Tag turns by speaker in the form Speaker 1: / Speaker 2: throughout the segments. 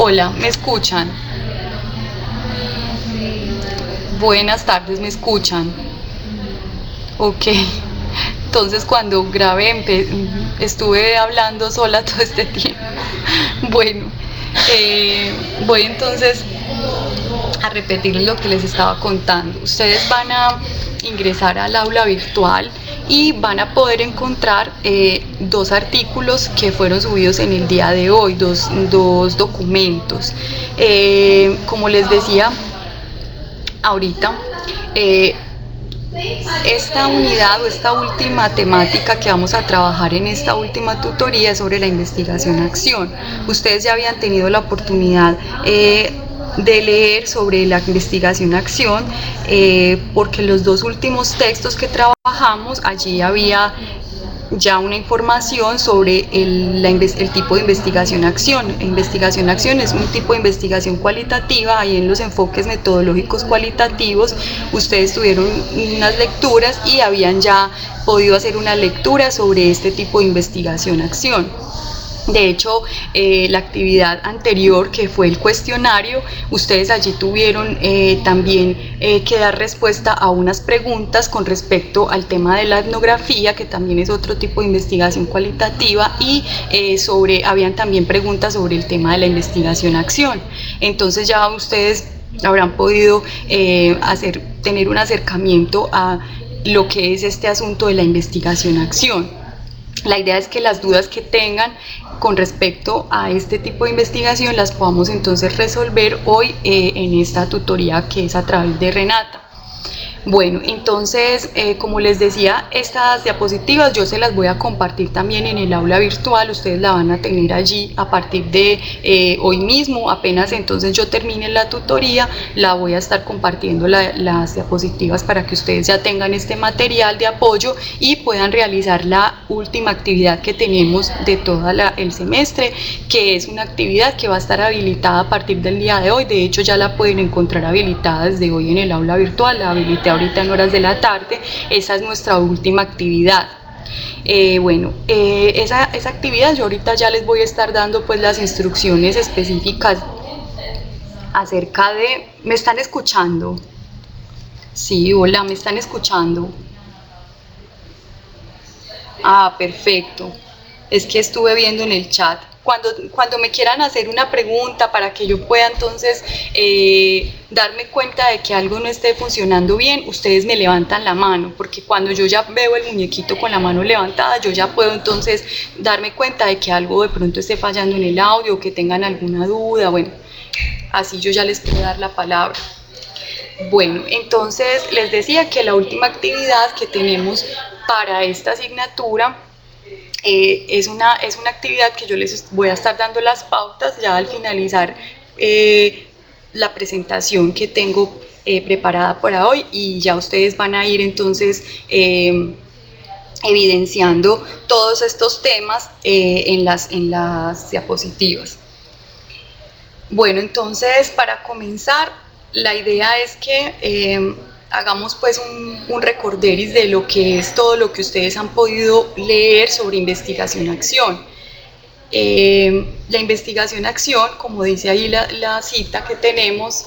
Speaker 1: Hola, ¿me escuchan? Buenas tardes, ¿me escuchan? Ok. Entonces cuando grabé estuve hablando sola todo este tiempo. Bueno, voy entonces a repetir lo que les estaba contando. Ustedes van a ingresar al aula virtual y van a poder encontrar dos artículos que fueron subidos en el día de hoy, dos documentos. Como les decía ahorita, eh, esta unidad o esta última temática que vamos a trabajar en esta última tutoría es sobre la investigación-acción. Ustedes ya habían tenido la oportunidad de leer sobre la investigación-acción porque los dos últimos textos que trabajamos, allí había ya una información sobre el tipo de investigación-acción. Investigación-acción es un tipo de investigación cualitativa, ahí en los enfoques metodológicos cualitativos ustedes tuvieron unas lecturas y habían ya podido hacer una lectura sobre este tipo de investigación-acción. De hecho, la actividad anterior, que fue el cuestionario, ustedes allí tuvieron también que dar respuesta a unas preguntas con respecto al tema de la etnografía, que también es otro tipo de investigación cualitativa, y habían también preguntas sobre el tema de la investigación-acción. Entonces ya ustedes habrán podido tener un acercamiento a lo que es este asunto de la investigación-acción. La idea es que las dudas que tengan con respecto a este tipo de investigación las podamos entonces resolver hoy en esta tutoría que es a través de Renata. Bueno, entonces, como les decía, estas diapositivas yo se las voy a compartir también en el aula virtual. Ustedes la van a tener allí a partir de hoy mismo. Apenas entonces yo termine la tutoría, la voy a estar compartiendo las diapositivas para que ustedes ya tengan este material de apoyo y puedan realizar la última actividad que tenemos de todo el semestre, que es una actividad que va a estar habilitada a partir del día de hoy. De hecho, ya la pueden encontrar habilitada desde hoy en el aula virtual. La habilité ahorita en horas de la tarde. Esa es nuestra última actividad. Esa actividad yo ahorita ya les voy a estar dando pues las instrucciones específicas acerca de... ¿Me están escuchando? Sí, hola, ¿me están escuchando? Ah, perfecto. Es que estuve viendo en el chat. Cuando me quieran hacer una pregunta para que yo pueda entonces darme cuenta de que algo no esté funcionando bien, ustedes me levantan la mano, porque cuando yo ya veo el muñequito con la mano levantada, yo ya puedo entonces darme cuenta de que algo de pronto esté fallando en el audio o que tengan alguna duda. Bueno, así yo ya les puedo dar la palabra. Bueno, entonces les decía que la última actividad que tenemos para esta asignatura es una actividad que yo les voy a estar dando las pautas ya al finalizar la presentación que tengo preparada para hoy, y ya ustedes van a ir entonces evidenciando todos estos temas en las diapositivas. Bueno, entonces para comenzar, la idea es que hagamos pues un recorderis de lo que es todo lo que ustedes han podido leer sobre investigación-acción. La investigación-acción, como dice ahí la cita que tenemos,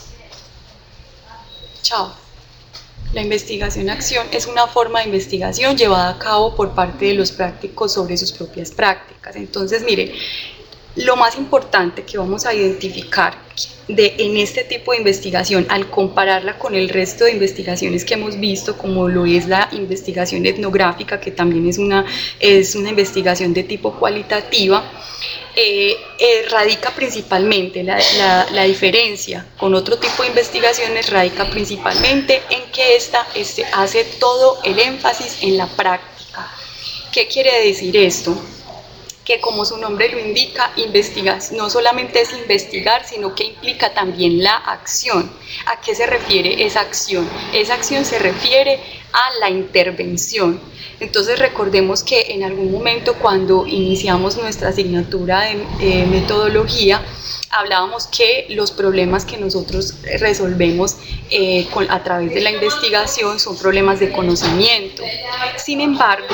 Speaker 1: la investigación-acción es una forma de investigación llevada a cabo por parte de los prácticos sobre sus propias prácticas. Entonces, miren, lo más importante que vamos a identificar en este tipo de investigación, al compararla con el resto de investigaciones que hemos visto, como lo es la investigación etnográfica, que también es una investigación de tipo cualitativa, radica principalmente, la diferencia con otro tipo de investigaciones radica principalmente en que esta hace todo el énfasis en la práctica. ¿Qué quiere decir esto? Que como su nombre lo indica, no solamente es investigar, sino que implica también la acción. ¿A qué se refiere esa acción? Esa acción se refiere a la intervención. Entonces recordemos que en algún momento cuando iniciamos nuestra asignatura de metodología, hablábamos que los problemas que nosotros resolvemos a través de la investigación son problemas de conocimiento. Sin embargo,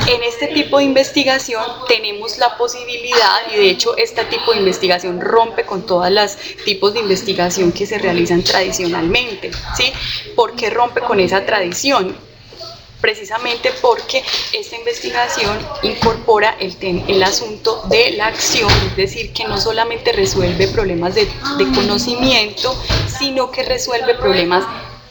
Speaker 1: en este tipo de investigación tenemos la posibilidad, y de hecho este tipo de investigación rompe con todos los tipos de investigación que se realizan tradicionalmente, ¿sí? ¿Por qué rompe con esa tradición? Precisamente porque esta investigación incorpora el asunto de la acción, es decir, que no solamente resuelve problemas de conocimiento, sino que resuelve problemas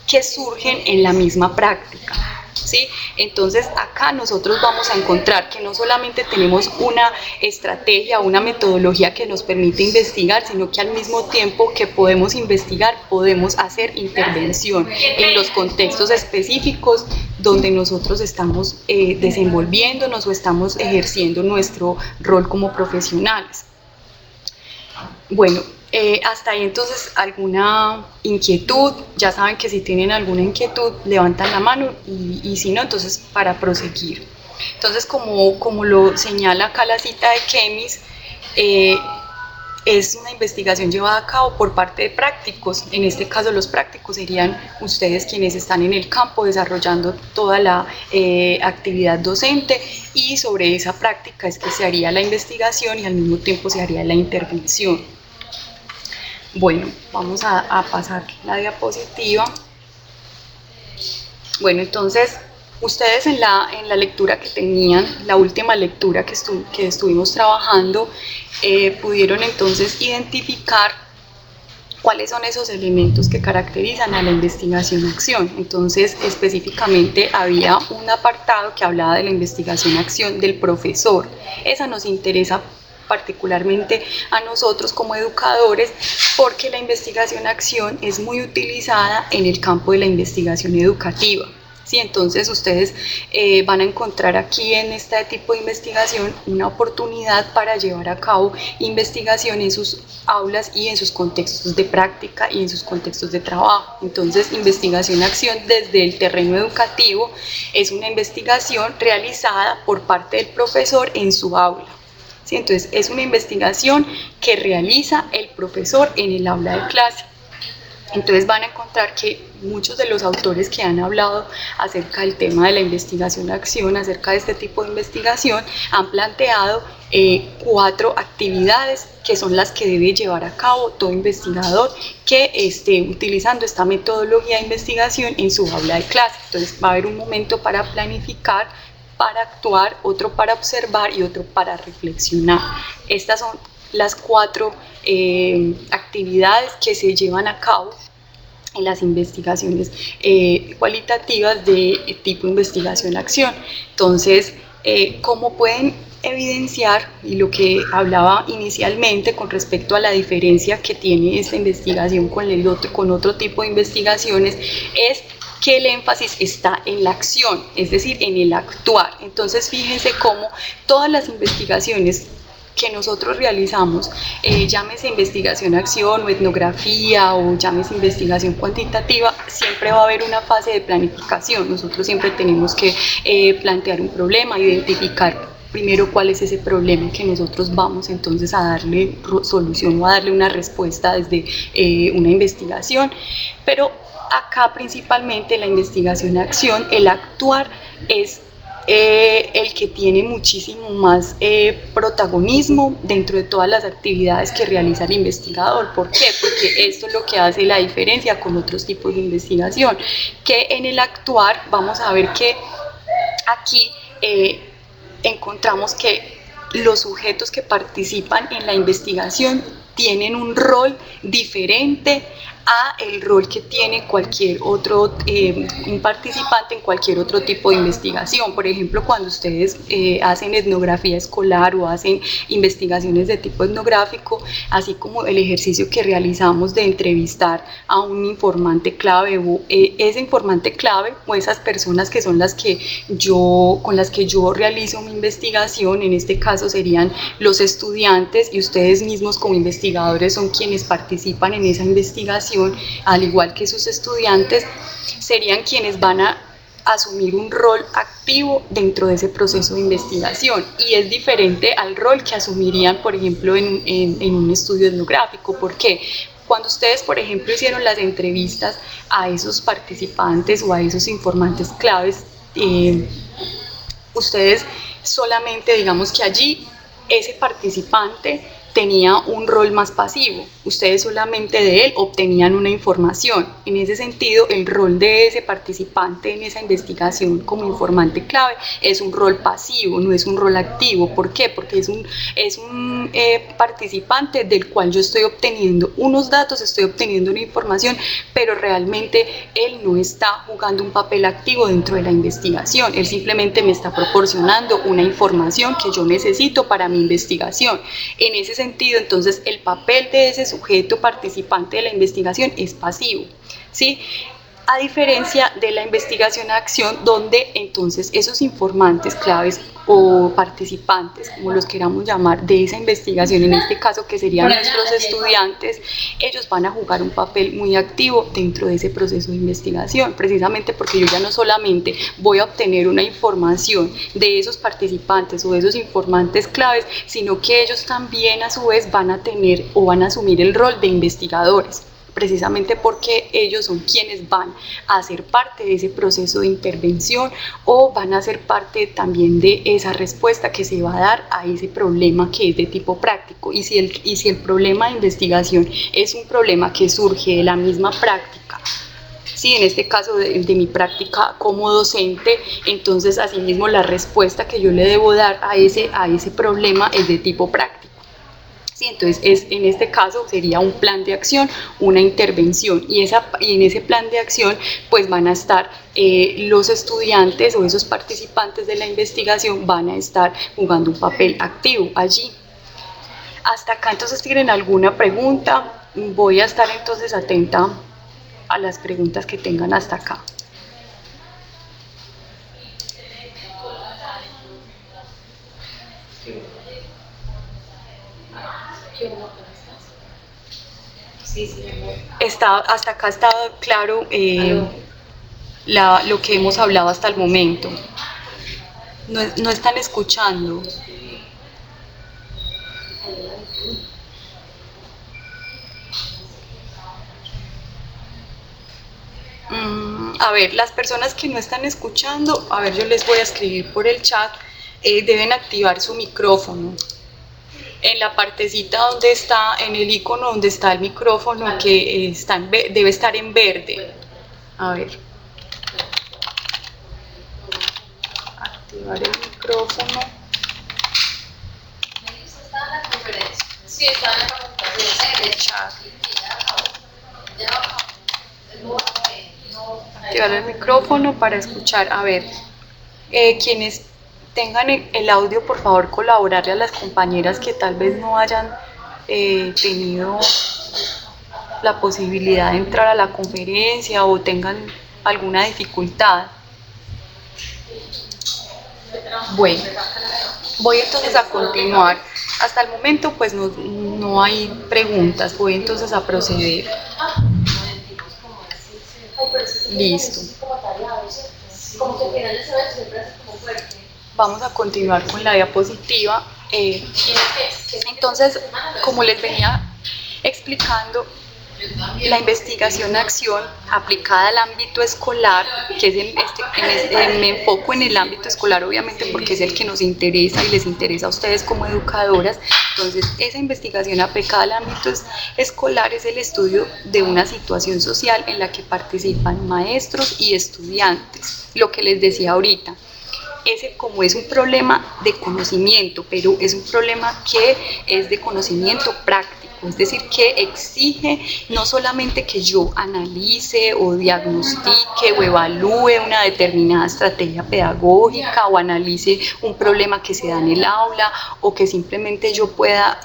Speaker 1: que surgen en la misma práctica. ¿Sí? Entonces acá nosotros vamos a encontrar que no solamente tenemos una estrategia, una metodología que nos permite investigar, sino que al mismo tiempo que podemos investigar, podemos hacer intervención en los contextos específicos donde nosotros estamos desenvolviéndonos o estamos ejerciendo nuestro rol como profesionales. Bueno, hasta ahí entonces alguna inquietud. Ya saben que si tienen alguna inquietud levantan la mano y si no, entonces para proseguir. Entonces como lo señala acá la cita de Kemis, es una investigación llevada a cabo por parte de prácticos. En este caso los prácticos serían ustedes quienes están en el campo desarrollando toda la actividad docente, y sobre esa práctica es que se haría la investigación y al mismo tiempo se haría la intervención. Bueno, vamos a pasar la diapositiva. Bueno, entonces ustedes en la lectura que tenían, la última lectura que estuvimos trabajando, pudieron entonces identificar cuáles son esos elementos que caracterizan a la investigación-acción. Entonces, específicamente había un apartado que hablaba de la investigación-acción del profesor. Esa nos interesa particularmente a nosotros como educadores, porque la investigación-acción es muy utilizada en el campo de la investigación educativa. Sí, entonces ustedes van a encontrar aquí en este tipo de investigación una oportunidad para llevar a cabo investigación en sus aulas y en sus contextos de práctica y en sus contextos de trabajo. Entonces, investigación-acción desde el terreno educativo es una investigación realizada por parte del profesor en su aula. Sí, entonces, es una investigación que realiza el profesor en el aula de clase. Entonces van a encontrar que muchos de los autores que han hablado acerca del tema de la investigación-acción, acerca de este tipo de investigación, han planteado 4 actividades que son las que debe llevar a cabo todo investigador que esté utilizando esta metodología de investigación en su aula de clase. Entonces va a haber un momento para planificar, para actuar, otro para observar y otro para reflexionar. Estas son las 4 actividades que se llevan a cabo en las investigaciones cualitativas de tipo investigación-acción. Entonces, ¿cómo pueden evidenciar? Y lo que hablaba inicialmente con respecto a la diferencia que tiene esta investigación con otro tipo de investigaciones, es que el énfasis está en la acción, es decir, en el actuar. Entonces, fíjense cómo todas las investigaciones que nosotros realizamos, llámese investigación-acción o etnografía o llámese investigación cuantitativa, siempre va a haber una fase de planificación. Nosotros siempre tenemos que plantear un problema, identificar primero cuál es ese problema que nosotros vamos entonces a darle solución o a darle una respuesta desde una investigación. Pero acá principalmente la investigación-acción, el actuar es el que tiene muchísimo más protagonismo dentro de todas las actividades que realiza el investigador. ¿Por qué? Porque esto es lo que hace la diferencia con otros tipos de investigación, que en el actuar vamos a ver que aquí encontramos que los sujetos que participan en la investigación tienen un rol diferente a el rol que tiene cualquier otro un participante en cualquier otro tipo de investigación. Por ejemplo, cuando ustedes hacen etnografía escolar o hacen investigaciones de tipo etnográfico, así como el ejercicio que realizamos de entrevistar a un informante clave o ese informante clave o esas personas que son con las que yo realizo mi investigación, en este caso serían los estudiantes, y ustedes mismos como investigadores son quienes participan en esa investigación, al igual que sus estudiantes, serían quienes van a asumir un rol activo dentro de ese proceso de investigación, y es diferente al rol que asumirían, por ejemplo, en un estudio etnográfico. ¿Por qué? Cuando ustedes, por ejemplo, hicieron las entrevistas a esos participantes o a esos informantes claves, ustedes solamente, digamos que allí ese participante tenía un rol más pasivo, ustedes solamente de él obtenían una información. En ese sentido, el rol de ese participante en esa investigación como informante clave es un rol pasivo, no es un rol activo. ¿Por qué? Porque es un participante del cual yo estoy obteniendo unos datos, estoy obteniendo una información, pero realmente él no está jugando un papel activo dentro de la investigación, él simplemente me está proporcionando una información que yo necesito para mi investigación. En ese sentido, entonces, el papel de ese sujeto participante de la investigación es pasivo, ¿sí? A diferencia de la investigación a acción, donde entonces esos informantes claves o participantes, como los queramos llamar, de esa investigación, en este caso que serían nuestros estudiantes, ellos van a jugar un papel muy activo dentro de ese proceso de investigación, precisamente porque yo ya no solamente voy a obtener una información de esos participantes o de esos informantes claves, sino que ellos también a su vez van a tener o van a asumir el rol de investigadores, precisamente porque ellos son quienes van a ser parte de ese proceso de intervención o van a ser parte también de esa respuesta que se va a dar a ese problema que es de tipo práctico. Y si el problema de investigación es un problema que surge de la misma práctica, sí, en este caso de mi práctica como docente, entonces asimismo la respuesta que yo le debo dar a ese problema es de tipo práctico. Sí, entonces en este caso sería un plan de acción, una intervención, y en ese plan de acción pues van a estar los estudiantes o esos participantes de la investigación van a estar jugando un papel activo allí. Hasta acá entonces tienen alguna pregunta, voy a estar entonces atenta a las preguntas que tengan hasta acá. Hasta acá está claro lo que hemos hablado hasta el momento. No están escuchando. A ver, las personas que no están escuchando, a ver, yo les voy a escribir por el chat, deben activar su micrófono. En la partecita donde está, en el icono donde está el micrófono, que debe estar en verde. A ver. Activar el micrófono.
Speaker 2: ¿Está en la conferencia? Sí, está en la conferencia. En el chat.
Speaker 1: Activar el micrófono para escuchar. A ver, quienes tengan el audio, por favor colaborarle a las compañeras que tal vez no hayan tenido la posibilidad de entrar a la conferencia o tengan alguna dificultad. Bueno, voy entonces a continuar. Hasta el momento pues no hay preguntas, voy entonces a proceder. Listo. Vamos a continuar con la diapositiva. Entonces, como les venía explicando, la investigación-acción aplicada al ámbito escolar, que es me enfoco en el ámbito escolar obviamente porque es el que nos interesa y les interesa a ustedes como educadoras. Entonces, esa investigación aplicada al ámbito escolar es el estudio de una situación social en la que participan maestros y estudiantes. Lo que les decía ahorita, como es un problema de conocimiento, pero es un problema que es de conocimiento práctico, es decir, que exige no solamente que yo analice o diagnostique o evalúe una determinada estrategia pedagógica o analice un problema que se da en el aula o que simplemente yo pueda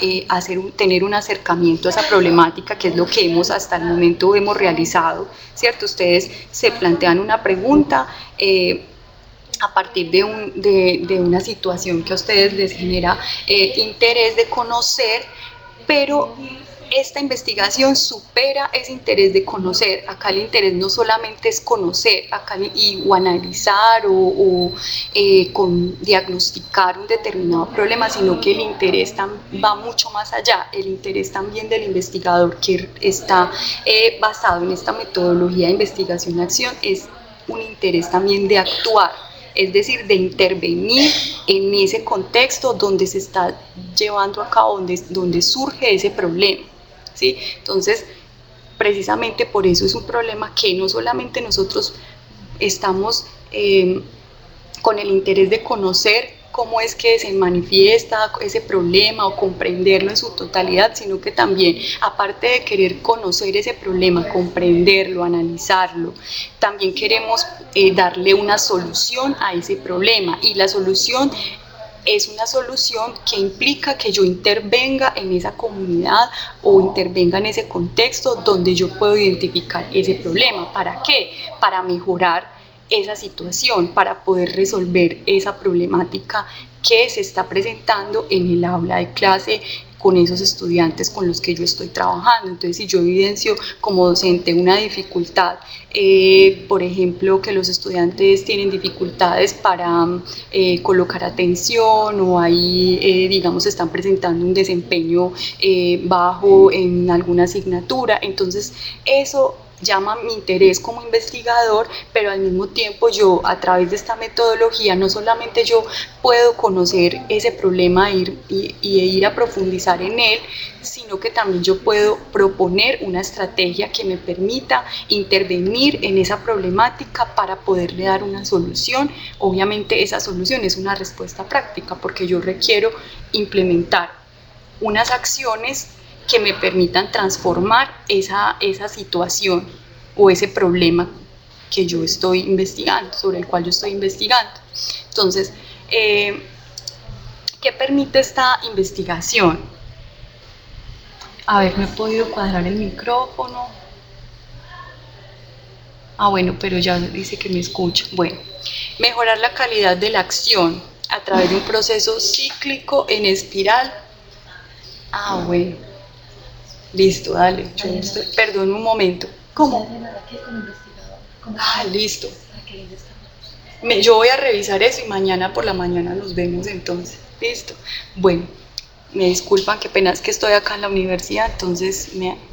Speaker 1: tener un acercamiento a esa problemática, que es lo que hasta el momento hemos realizado, ¿cierto? Ustedes se plantean una pregunta a partir de una situación que a ustedes les genera interés de conocer, pero esta investigación supera ese interés de conocer. Acá el interés no solamente es conocer acá o analizar o diagnosticar un determinado problema, sino que el interés va mucho más allá. El interés también del investigador que está basado en esta metodología de investigación-acción es un interés también de actuar, es decir, de intervenir en ese contexto donde se está llevando a cabo, donde surge ese problema, ¿sí? Entonces, precisamente por eso es un problema que no solamente nosotros estamos con el interés de conocer cómo es que se manifiesta ese problema o comprenderlo en su totalidad, sino que también, aparte de querer conocer ese problema, comprenderlo, analizarlo, también queremos darle una solución a ese problema, y la solución es una solución que implica que yo intervenga en esa comunidad o intervenga en ese contexto donde yo puedo identificar ese problema. ¿Para qué? Para mejorar esa situación, para poder resolver esa problemática que se está presentando en el aula de clase con esos estudiantes con los que yo estoy trabajando. Entonces, si yo evidencio como docente una dificultad, por ejemplo, que los estudiantes tienen dificultades para colocar atención, o ahí, digamos, están presentando un desempeño bajo en alguna asignatura, entonces eso llama mi interés como investigador, pero al mismo tiempo yo, a través de esta metodología, no solamente yo puedo conocer ese problema y ir a profundizar en él, sino que también yo puedo proponer una estrategia que me permita intervenir en esa problemática para poderle dar una solución. Obviamente esa solución es una respuesta práctica, porque yo requiero implementar unas acciones que me permitan transformar esa situación o ese problema que yo estoy investigando, sobre el cual yo estoy investigando. Entonces, ¿qué permite esta investigación? A ver, no he podido cuadrar el micrófono. Bueno, pero ya dice que me escucha. Bueno, mejorar la calidad de la acción a través de un proceso cíclico en espiral. Bueno. Listo, dale. Perdón un momento. ¿Cómo? Listo. Yo voy a revisar eso y mañana por la mañana nos vemos entonces. Listo. Bueno, me disculpan, qué pena, es que estoy acá en la universidad, entonces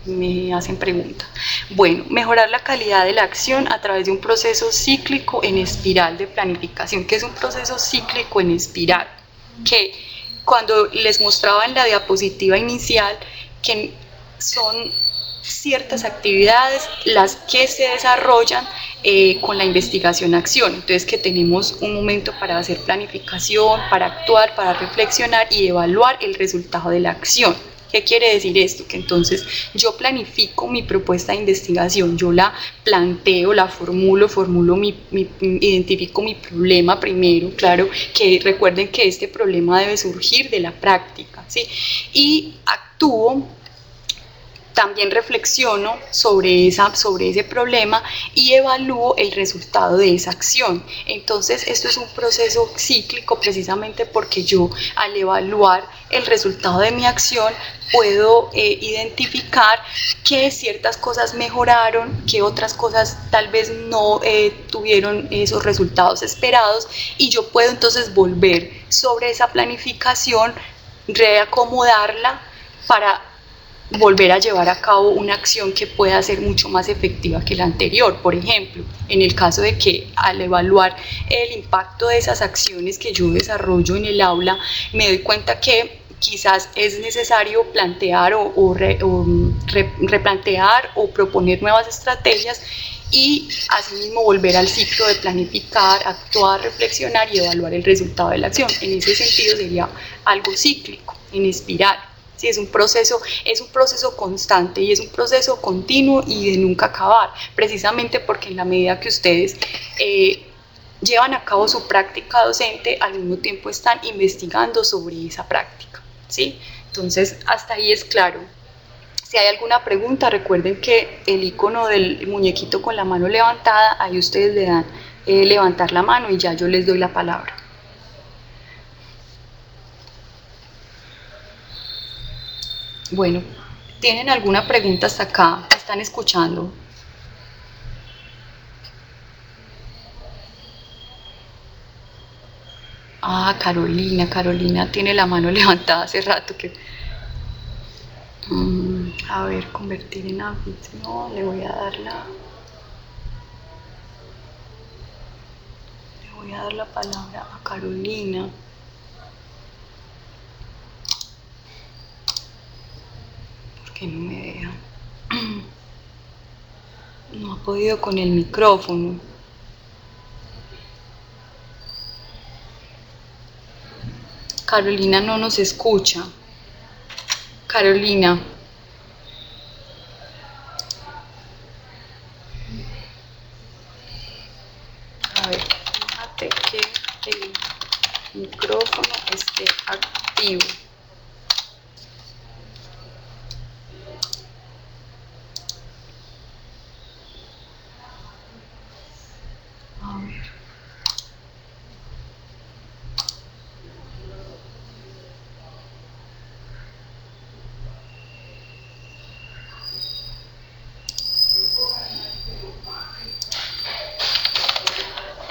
Speaker 1: me hacen preguntas. Bueno, mejorar la calidad de la acción a través de un proceso cíclico en espiral de planificación. ¿Qué es un proceso cíclico en espiral? Que cuando les mostraba en la diapositiva inicial, que son ciertas actividades las que se desarrollan con la investigación-acción. Entonces, que tenemos un momento para hacer planificación, para actuar, para reflexionar y evaluar el resultado de la acción. ¿Qué quiere decir esto? Que entonces yo planifico mi propuesta de investigación, yo la planteo, la formulo, identifico mi problema primero, claro, que recuerden que este problema debe surgir de la práctica, ¿sí? Y actúo, también reflexiono sobre ese problema y evalúo el resultado de esa acción. Entonces, esto es un proceso cíclico precisamente porque yo, al evaluar el resultado de mi acción, puedo identificar que ciertas cosas mejoraron, que otras cosas tal vez no tuvieron esos resultados esperados, y yo puedo entonces volver sobre esa planificación, reacomodarla para volver a llevar a cabo una acción que pueda ser mucho más efectiva que la anterior. Por ejemplo, en el caso de que al evaluar el impacto de esas acciones que yo desarrollo en el aula, me doy cuenta que quizás es necesario plantear replantear o proponer nuevas estrategias, y asimismo volver al ciclo de planificar, actuar, reflexionar y evaluar el resultado de la acción. En ese sentido sería algo cíclico, en espiral. Sí, es un proceso constante y es un proceso continuo y de nunca acabar, precisamente porque en la medida que ustedes llevan a cabo su práctica docente, al mismo tiempo están investigando sobre esa práctica, ¿sí? Entonces, hasta ahí es claro. Si hay alguna pregunta, recuerden que el icono del muñequito con la mano levantada, ahí ustedes le dan levantar la mano y ya yo les doy la palabra. Bueno, ¿Tienen alguna pregunta hasta acá? ¿Me están escuchando? Ah, Carolina tiene la mano levantada hace rato que... a ver, convertir en anfitrión, le voy a dar la palabra a Carolina. ¿Por qué no me deja? No ha podido con el micrófono. Carolina no nos escucha. Carolina. A ver, fíjate que el micrófono esté activo. A ver.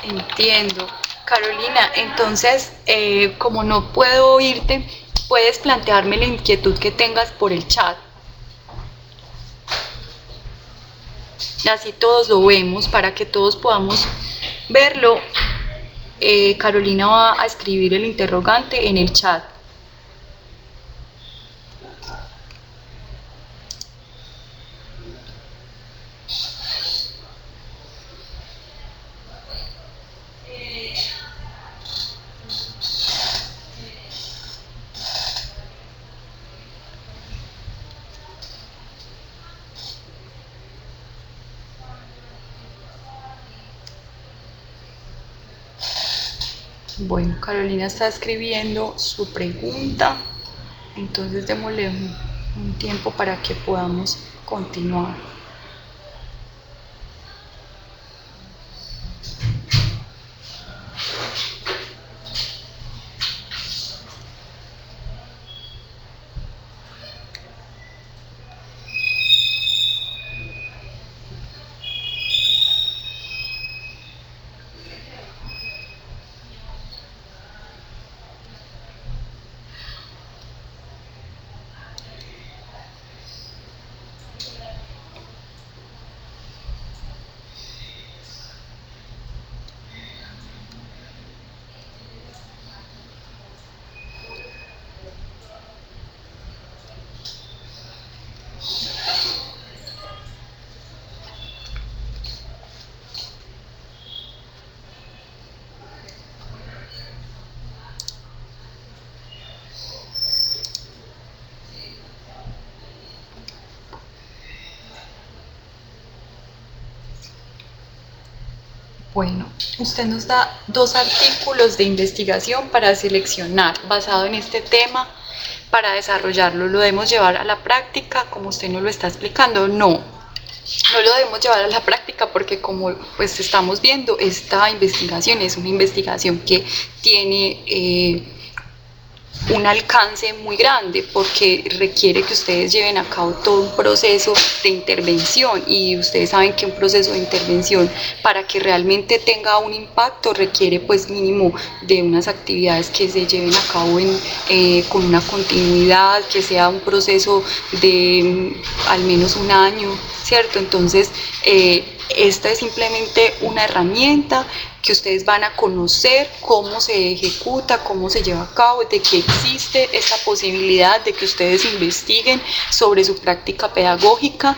Speaker 1: Entiendo. Carolina, entonces, como no puedo oírte, puedes plantearme la inquietud que tengas por el chat. Así todos lo vemos, para que todos podamos verlo. Carolina va a escribir el interrogante en el chat. Bueno, Carolina está escribiendo su pregunta, entonces démosle un tiempo para que podamos continuar. Bueno, usted nos da 2 artículos de investigación para seleccionar basado en este tema para desarrollarlo. ¿Lo debemos llevar a la práctica como usted nos lo está explicando? No lo debemos llevar a la práctica porque como pues estamos viendo, esta investigación es una investigación que tiene un alcance muy grande porque requiere que ustedes lleven a cabo todo un proceso de intervención y ustedes saben que un proceso de intervención para que realmente tenga un impacto requiere pues mínimo de unas actividades que se lleven a cabo con una continuidad, que sea un proceso de al menos un año, ¿cierto? Entonces esta es simplemente una herramienta que ustedes van a conocer cómo se ejecuta, cómo se lleva a cabo, de que existe esta posibilidad de que ustedes investiguen sobre su práctica pedagógica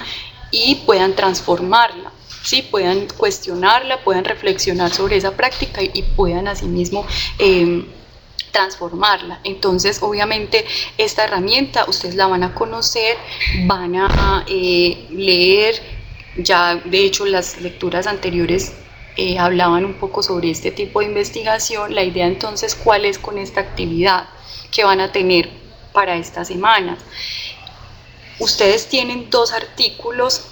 Speaker 1: y puedan transformarla, ¿sí? Puedan cuestionarla, puedan reflexionar sobre esa práctica y puedan asimismo transformarla. Entonces, obviamente, esta herramienta ustedes la van a conocer, van a leer, ya de hecho las lecturas anteriores hablaban un poco sobre este tipo de investigación. La idea entonces, ¿cuál es con esta actividad que van a tener para estas semanas? Ustedes tienen 2 artículos,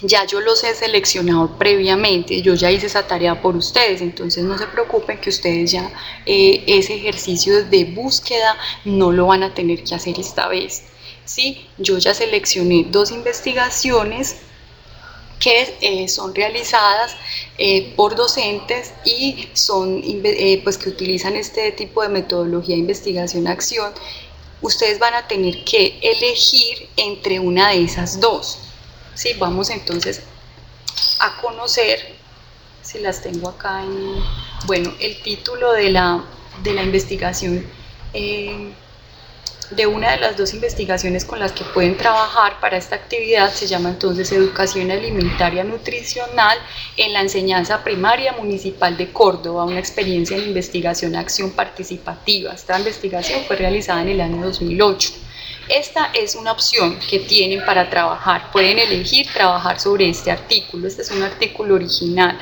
Speaker 1: ya yo los he seleccionado previamente, yo ya hice esa tarea por ustedes, entonces no se preocupen que ustedes ya ese ejercicio de búsqueda no lo van a tener que hacer esta vez. ¿sí? Yo ya seleccioné 2 investigaciones que son realizadas por docentes y son pues que utilizan este tipo de metodología de investigación-acción. Ustedes van a tener que elegir entre una de esas 2. ¿Sí? Vamos entonces a conocer, si las tengo acá bueno, el título de la investigación, de una de las 2 investigaciones con las que pueden trabajar para esta actividad se llama entonces Educación Alimentaria Nutricional en la Enseñanza Primaria Municipal de Córdoba, una experiencia en investigación-acción participativa. Esta investigación fue realizada en el año 2008. Esta es una opción que tienen para trabajar. Pueden elegir trabajar sobre este artículo. Este es un artículo original,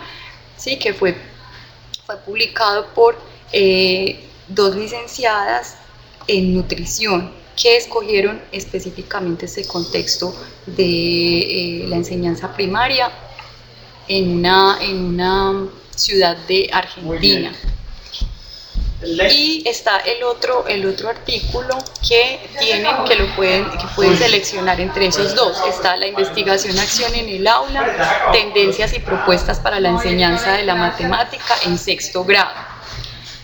Speaker 1: ¿sí? Que fue publicado por 2 licenciadas en nutrición que escogieron específicamente este contexto de la enseñanza primaria en una ciudad de Argentina. Y está el otro artículo que pueden seleccionar entre esos 2. Está la investigación-acción en el aula, tendencias y propuestas para la enseñanza de la matemática en 6º grado.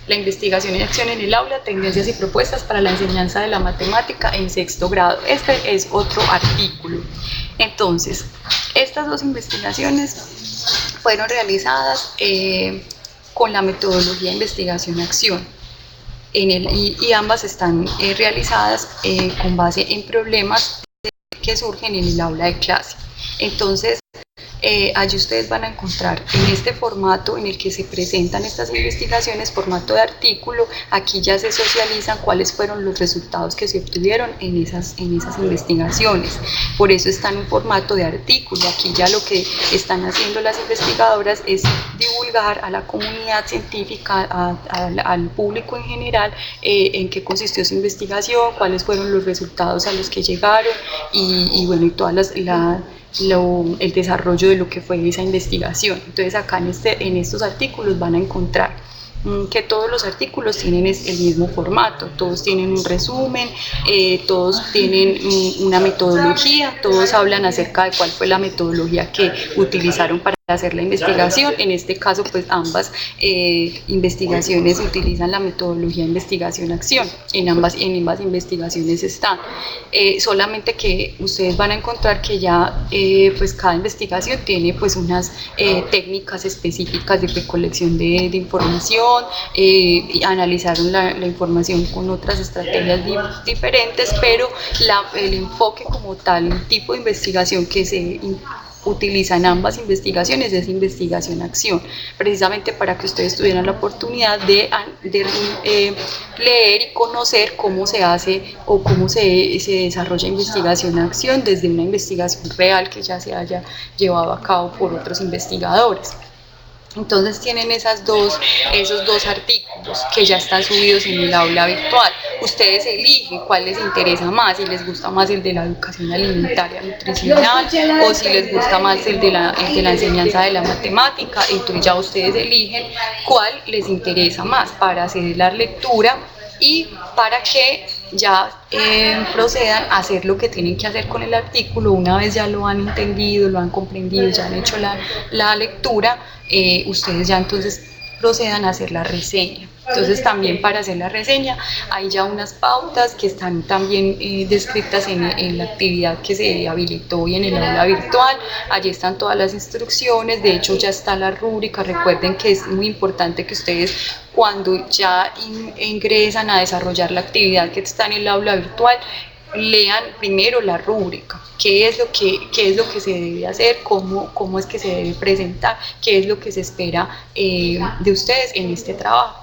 Speaker 1: La investigación y acción en el aula, tendencias y propuestas para la enseñanza de la matemática en 6º grado. Este es otro artículo. Entonces, estas 2 investigaciones fueron realizadas con la metodología de investigación-acción. Y ambas están realizadas con base en problemas que surgen en el aula de clase. Entonces, allí ustedes van a encontrar en este formato en el que se presentan estas investigaciones, formato de artículo. Aquí ya se socializan cuáles fueron los resultados que se obtuvieron en esas investigaciones. Por eso está en un formato de artículo. Aquí ya lo que están haciendo las investigadoras es divulgar a la comunidad científica, al público en general, en qué consistió su investigación, cuáles fueron los resultados a los que llegaron y bueno, y todas el desarrollo de lo que fue esa investigación. Entonces acá en estos artículos van a encontrar que todos los artículos tienen el mismo formato, todos tienen un resumen, todos tienen una metodología, todos hablan acerca de cuál fue la metodología que utilizaron para hacer la investigación. En este caso, pues ambas investigaciones utilizan la metodología de investigación-acción. En ambas investigaciones están. Solamente que ustedes van a encontrar que ya pues cada investigación tiene pues unas técnicas específicas de recolección de información, y analizaron la información con otras estrategias diferentes, pero el enfoque como tal, el tipo de investigación que se utilizan ambas investigaciones es investigación-acción, precisamente para que ustedes tuvieran la oportunidad de leer y conocer cómo se hace o cómo se desarrolla investigación-acción desde una investigación real que ya se haya llevado a cabo por otros investigadores. Entonces tienen esos dos artículos que ya están subidos en el aula virtual. Ustedes eligen cuál les interesa más, si les gusta más el de la educación alimentaria nutricional o si les gusta más el de la enseñanza de la matemática. Entonces ya ustedes eligen cuál les interesa más para hacer la lectura y para que ya procedan a hacer lo que tienen que hacer con el artículo. Una vez ya lo han entendido, lo han comprendido, ya han hecho la lectura, ustedes ya entonces procedan a hacer la reseña. Entonces también para hacer la reseña hay ya unas pautas que están también descritas en la actividad que se habilitó hoy en el aula virtual. Allí están todas las instrucciones, de hecho ya está la rúbrica. Recuerden que es muy importante que ustedes cuando ya ingresan a desarrollar la actividad que está en el aula virtual, lean primero la rúbrica, qué es lo que se debe hacer, cómo es que se debe presentar, qué es lo que se espera de ustedes en este trabajo.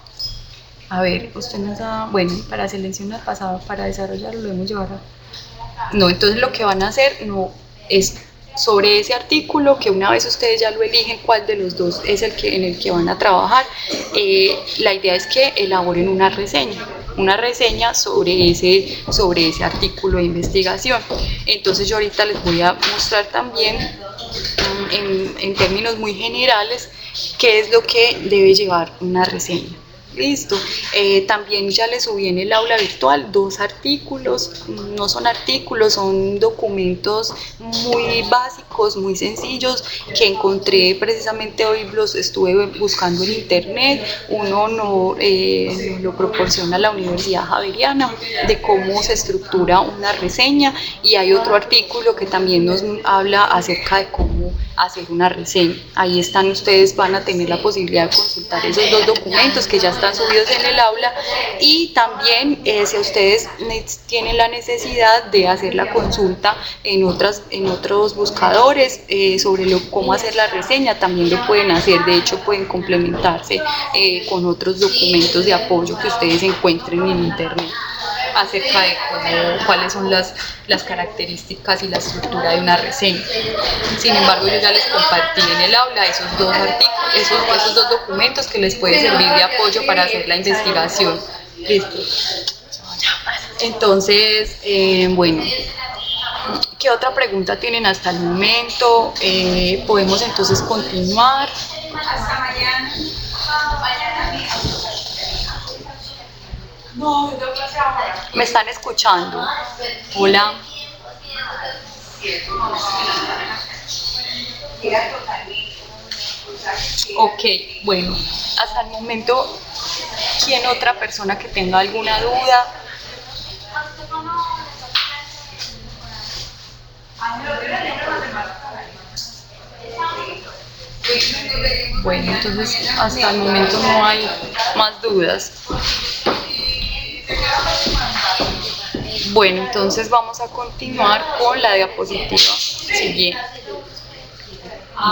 Speaker 1: A ver, usted nos da, bueno, para seleccionar pasado, para desarrollarlo, lo debemos llevar a... No, entonces lo que van a hacer no es sobre ese artículo, que una vez ustedes ya lo eligen cuál de los dos es en el que van a trabajar, la idea es que elaboren una reseña sobre ese artículo de investigación. Entonces yo ahorita les voy a mostrar también en términos muy generales qué es lo que debe llevar una reseña. Listo. También ya les subí en el aula virtual 2 artículos, no son artículos, son documentos muy básicos, muy sencillos, que encontré precisamente hoy, los estuve buscando en internet. Uno nos lo proporciona la Universidad Javeriana, de cómo se estructura una reseña, y hay otro artículo que también nos habla acerca de cómo hacer una reseña. Ahí están, ustedes van a tener la posibilidad de consultar esos 2 documentos que ya están subidos en el aula, y también si ustedes tienen la necesidad de hacer la consulta en otros buscadores sobre cómo hacer la reseña, también lo pueden hacer. De hecho, pueden complementarse con otros documentos de apoyo que ustedes encuentren en internet acerca de cuáles son las características y la estructura de una reseña. Sin embargo, yo ya les compartí en el aula esos 2 artículos, esos 2 documentos que les puede servir de apoyo para hacer la investigación. Listo. Entonces, bueno, ¿qué otra pregunta tienen hasta el momento? Podemos entonces continuar.
Speaker 2: Hasta mañana.
Speaker 1: ¿Me están escuchando? Hola. Ok, bueno, hasta el momento, ¿quién otra persona que tenga alguna duda? Bueno, entonces hasta el momento no hay más dudas. Bueno, entonces vamos a continuar con la diapositiva siguiente.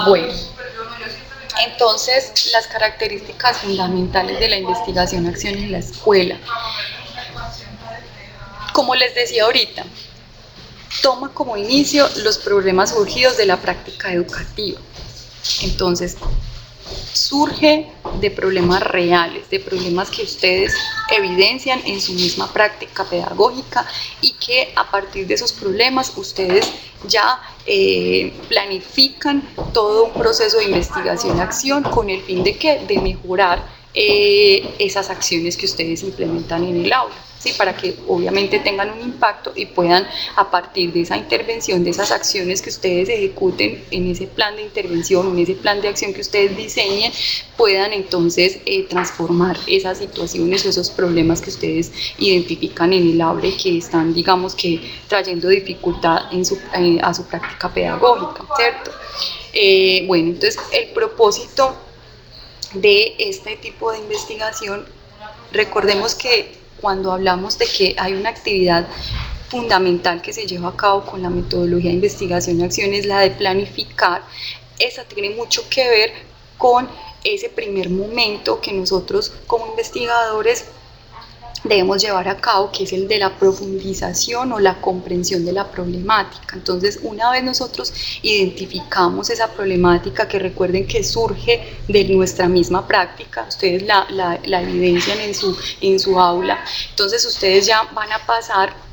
Speaker 1: Bueno, entonces las características fundamentales de la investigación-acción en la escuela. Como les decía ahorita, toma como inicio los problemas surgidos de la práctica educativa. Entonces, surge de problemas reales, de problemas que ustedes evidencian en su misma práctica pedagógica, y que a partir de esos problemas ustedes ya planifican todo un proceso de investigación-acción con el fin de ¿qué? De mejorar esas acciones que ustedes implementan en el aula. ¿Sí? Para que obviamente tengan un impacto y puedan, a partir de esa intervención, de esas acciones que ustedes ejecuten en ese plan de intervención, en ese plan de acción que ustedes diseñen, puedan entonces transformar esas situaciones o esos problemas que ustedes identifican en el aula, que están, digamos, que trayendo dificultad a su práctica pedagógica, ¿cierto? Bueno, entonces el propósito de este tipo de investigación, recordemos que cuando hablamos de que hay una actividad fundamental que se lleva a cabo con la metodología de investigación-acción, es la de planificar. Esa tiene mucho que ver con ese primer momento que nosotros como investigadores debemos llevar a cabo, que es el de la profundización o la comprensión de la problemática. Entonces, una vez nosotros identificamos esa problemática, que recuerden que surge de nuestra misma práctica, ustedes la evidencian en su aula, entonces ustedes ya van a pasar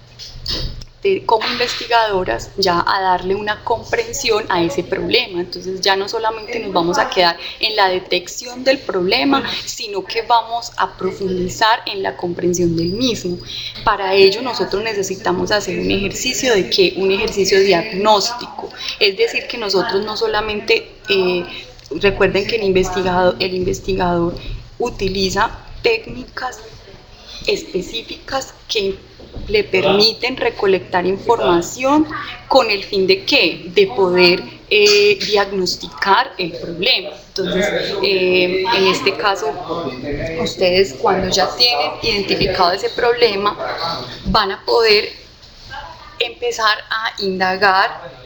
Speaker 1: como investigadoras ya a darle una comprensión a ese problema. Entonces ya no solamente nos vamos a quedar en la detección del problema, sino que vamos a profundizar en la comprensión del mismo. Para ello nosotros necesitamos hacer un ejercicio de ¿qué? Un ejercicio diagnóstico, es decir, que nosotros no solamente, recuerden que el investigador utiliza técnicas específicas que le permiten recolectar información con el fin de ¿qué? De poder diagnosticar el problema. Entonces, en este caso, ustedes cuando ya tienen identificado ese problema, van a poder empezar a indagar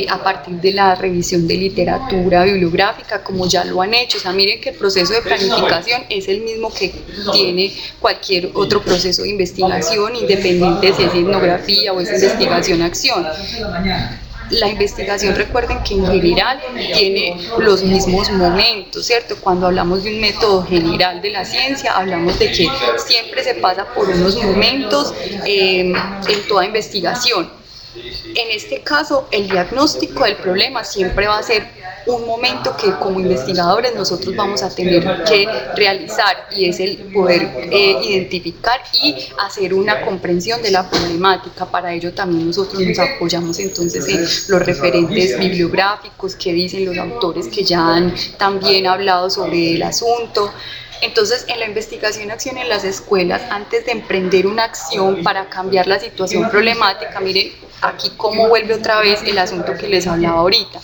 Speaker 1: a partir de la revisión de literatura bibliográfica, como ya lo han hecho. O sea, miren que el proceso de planificación es el mismo que tiene cualquier otro proceso de investigación, independiente si es etnografía o es investigación-acción. La investigación, recuerden que en general tiene los mismos momentos, ¿cierto? Cuando hablamos de un método general de la ciencia, hablamos de que siempre se pasa por unos momentos en toda investigación. En este caso, el diagnóstico del problema siempre va a ser un momento que como investigadores nosotros vamos a tener que realizar, y es el poder identificar y hacer una comprensión de la problemática. Para ello también nosotros nos apoyamos entonces en los referentes bibliográficos que dicen los autores que ya han también hablado sobre el asunto. Entonces, en la investigación-acción en las escuelas, antes de emprender una acción para cambiar la situación problemática, miren aquí cómo vuelve otra vez el asunto que les hablaba ahorita.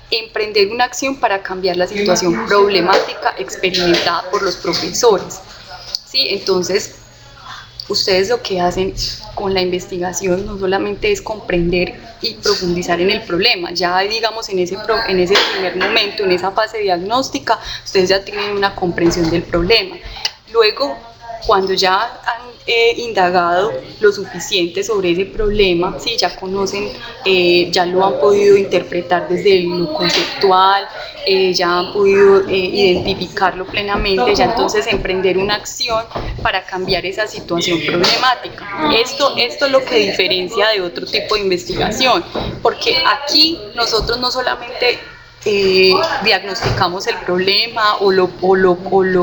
Speaker 1: Emprender una acción para cambiar la situación problemática experimentada por los profesores. ¿Sí? Entonces, ustedes lo que hacen con la investigación no solamente es comprender y profundizar en el problema, ya digamos en ese primer momento, en esa fase diagnóstica, ustedes ya tienen una comprensión del problema. Luego, cuando ya han indagado lo suficiente sobre ese problema, ¿sí? Ya conocen, ya lo han podido interpretar desde lo conceptual, ya han podido identificarlo plenamente, ya entonces emprender una acción para cambiar esa situación problemática. Esto es lo que diferencia de otro tipo de investigación, porque aquí nosotros no solamente diagnosticamos el problema o lo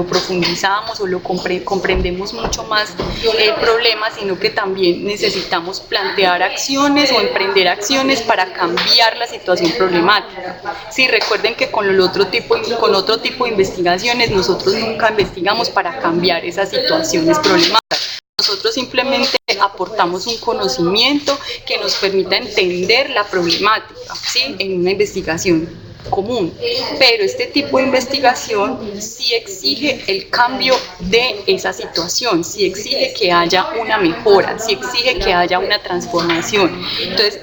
Speaker 1: profundizamos o lo comprendemos mucho más el problema, sino que también necesitamos plantear acciones o emprender acciones para cambiar la situación problemática. Sí, recuerden que con otro tipo de investigaciones nosotros nunca investigamos para cambiar esas situaciones problemáticas. Nosotros simplemente aportamos un conocimiento que nos permita entender la problemática, ¿sí? En una investigación común, pero este tipo de investigación sí exige el cambio de esa situación, sí exige que haya una mejora, sí exige que haya una transformación. Entonces,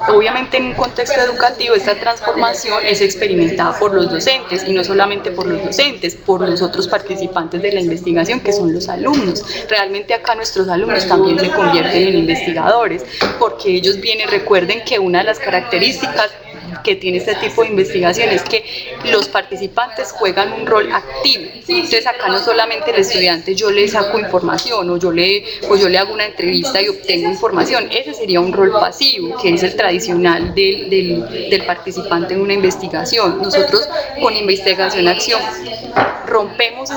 Speaker 1: obviamente en un contexto educativo, esta transformación es experimentada por los docentes, y no solamente por los docentes, por los otros participantes de la investigación, que son los alumnos. Realmente acá nuestros alumnos también se convierten en investigadores, porque ellos recuerden que una de las características que tiene este tipo de investigación es que los participantes juegan un rol activo. Entonces acá no solamente el estudiante yo le saco información o yo le hago una entrevista y obtengo información, ese sería un rol pasivo, que es el tradicional del participante en una investigación. Nosotros con investigación-acción rompemos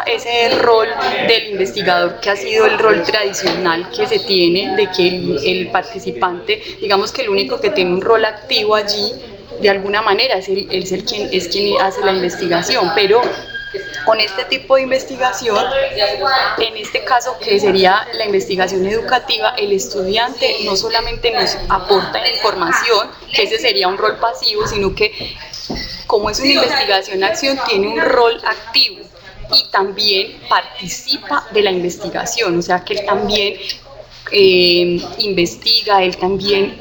Speaker 1: ese rol del investigador, que ha sido el rol tradicional que se tiene, de que el participante, digamos que el único que tiene un rol activo allí, de alguna manera es quien hace la investigación, pero con este tipo de investigación, en este caso que sería la investigación educativa, el estudiante no solamente nos aporta información, que ese sería un rol pasivo, sino que como es una investigación-acción, tiene un rol activo y también participa de la investigación, o sea que él también investiga, él también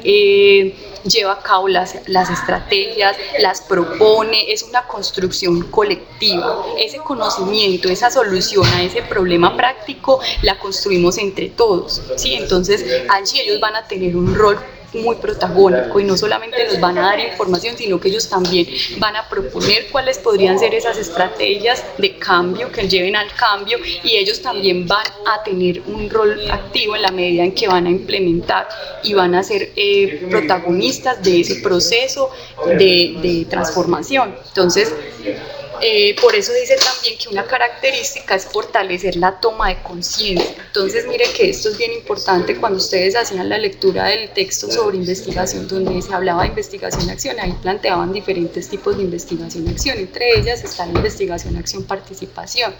Speaker 1: lleva a cabo las estrategias, las propone, es una construcción colectiva. Ese conocimiento, esa solución a ese problema práctico la construimos entre todos, ¿sí? Entonces allí ellos van a tener un rol muy protagónico y no solamente nos van a dar información, sino que ellos también van a proponer cuáles podrían ser esas estrategias de cambio que lleven al cambio, y ellos también van a tener un rol activo en la medida en que van a implementar y van a ser protagonistas de ese proceso de transformación. Entonces, por eso dice también que una característica es fortalecer la toma de conciencia. Entonces, mire que esto es bien importante. Cuando ustedes hacían la lectura del texto sobre investigación, donde se hablaba de investigación-acción, ahí planteaban diferentes tipos de investigación-acción. Entre ellas está la investigación-acción-participación.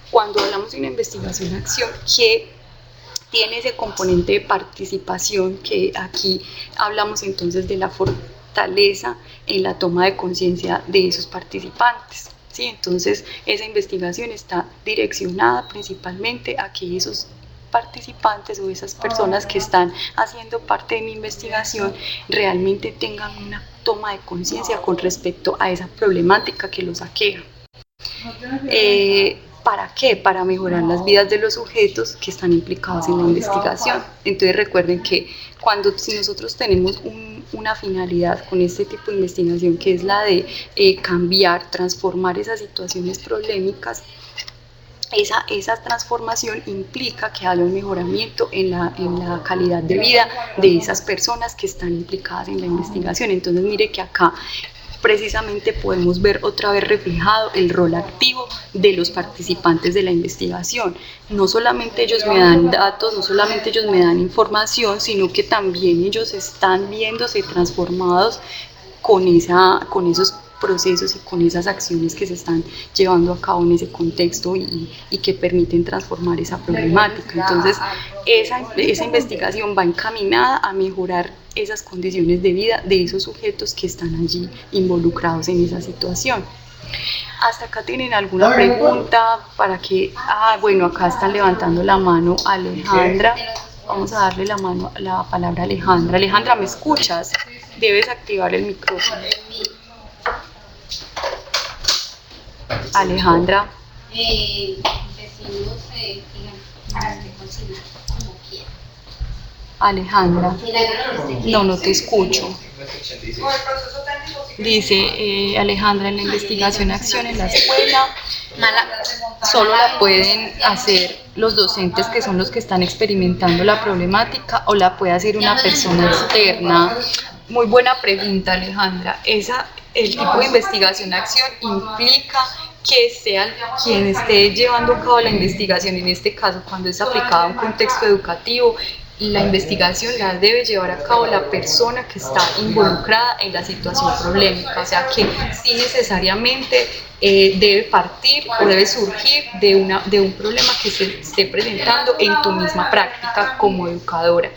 Speaker 1: Cuando hablamos de una investigación-acción que tiene ese componente de participación, que aquí hablamos entonces de la fortaleza en la toma de conciencia de esos participantes, ¿sí? Entonces esa investigación está direccionada principalmente a que esos participantes o esas personas que están haciendo parte de mi investigación realmente tengan una toma de conciencia con respecto a esa problemática que los aqueja. ¿Para qué? Para mejorar las vidas de los sujetos que están implicados en la investigación. Entonces recuerden que si nosotros tenemos una finalidad con este tipo de investigación, que es la de cambiar, transformar esas situaciones problemáticas, esa transformación implica que haya un mejoramiento en la calidad de vida de esas personas que están implicadas en la investigación. Entonces mire que acá precisamente podemos ver otra vez reflejado el rol activo de los participantes de la investigación. No solamente ellos me dan datos, no solamente ellos me dan información, sino que también ellos están viéndose transformados con esos procesos y con esas acciones que se están llevando a cabo en ese contexto y que permiten transformar esa problemática. Entonces, esa investigación va encaminada a mejorar esas condiciones de vida de esos sujetos que están allí involucrados en esa situación. ¿Hasta acá tienen alguna pregunta? Para que, bueno, acá están levantando la mano Alejandra. Vamos a darle la palabra a Alejandra. Alejandra, ¿me escuchas? Debes activar el micrófono. Alejandra.
Speaker 2: Decimos, para que cocinar como quieran.
Speaker 1: Alejandra. No te escucho. Dice Alejandra, en la investigación acción en la escuela solo la pueden hacer los docentes que son los que están experimentando la problemática o la puede hacer una persona externa. Muy buena pregunta, Alejandra. El tipo de investigación acción implica que sea quien esté llevando a cabo la investigación, en este caso cuando es aplicada a un contexto educativo, la investigación la debe llevar a cabo la persona que está involucrada en la situación problemática, o sea que sí necesariamente debe partir o debe surgir de un problema que se esté presentando en tu misma práctica como educadora.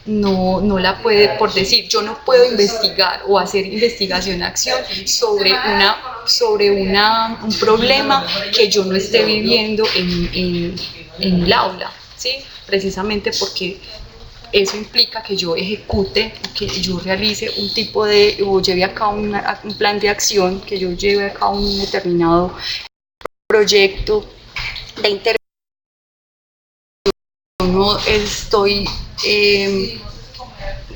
Speaker 1: No la puede, por decir, yo no puedo investigar o hacer investigación-acción sobre un problema que yo no esté viviendo en el aula, ¿sí? Precisamente porque eso implica que yo ejecute, que yo realice o lleve a cabo un plan de acción, que yo lleve a cabo un determinado proyecto de intervención. No estoy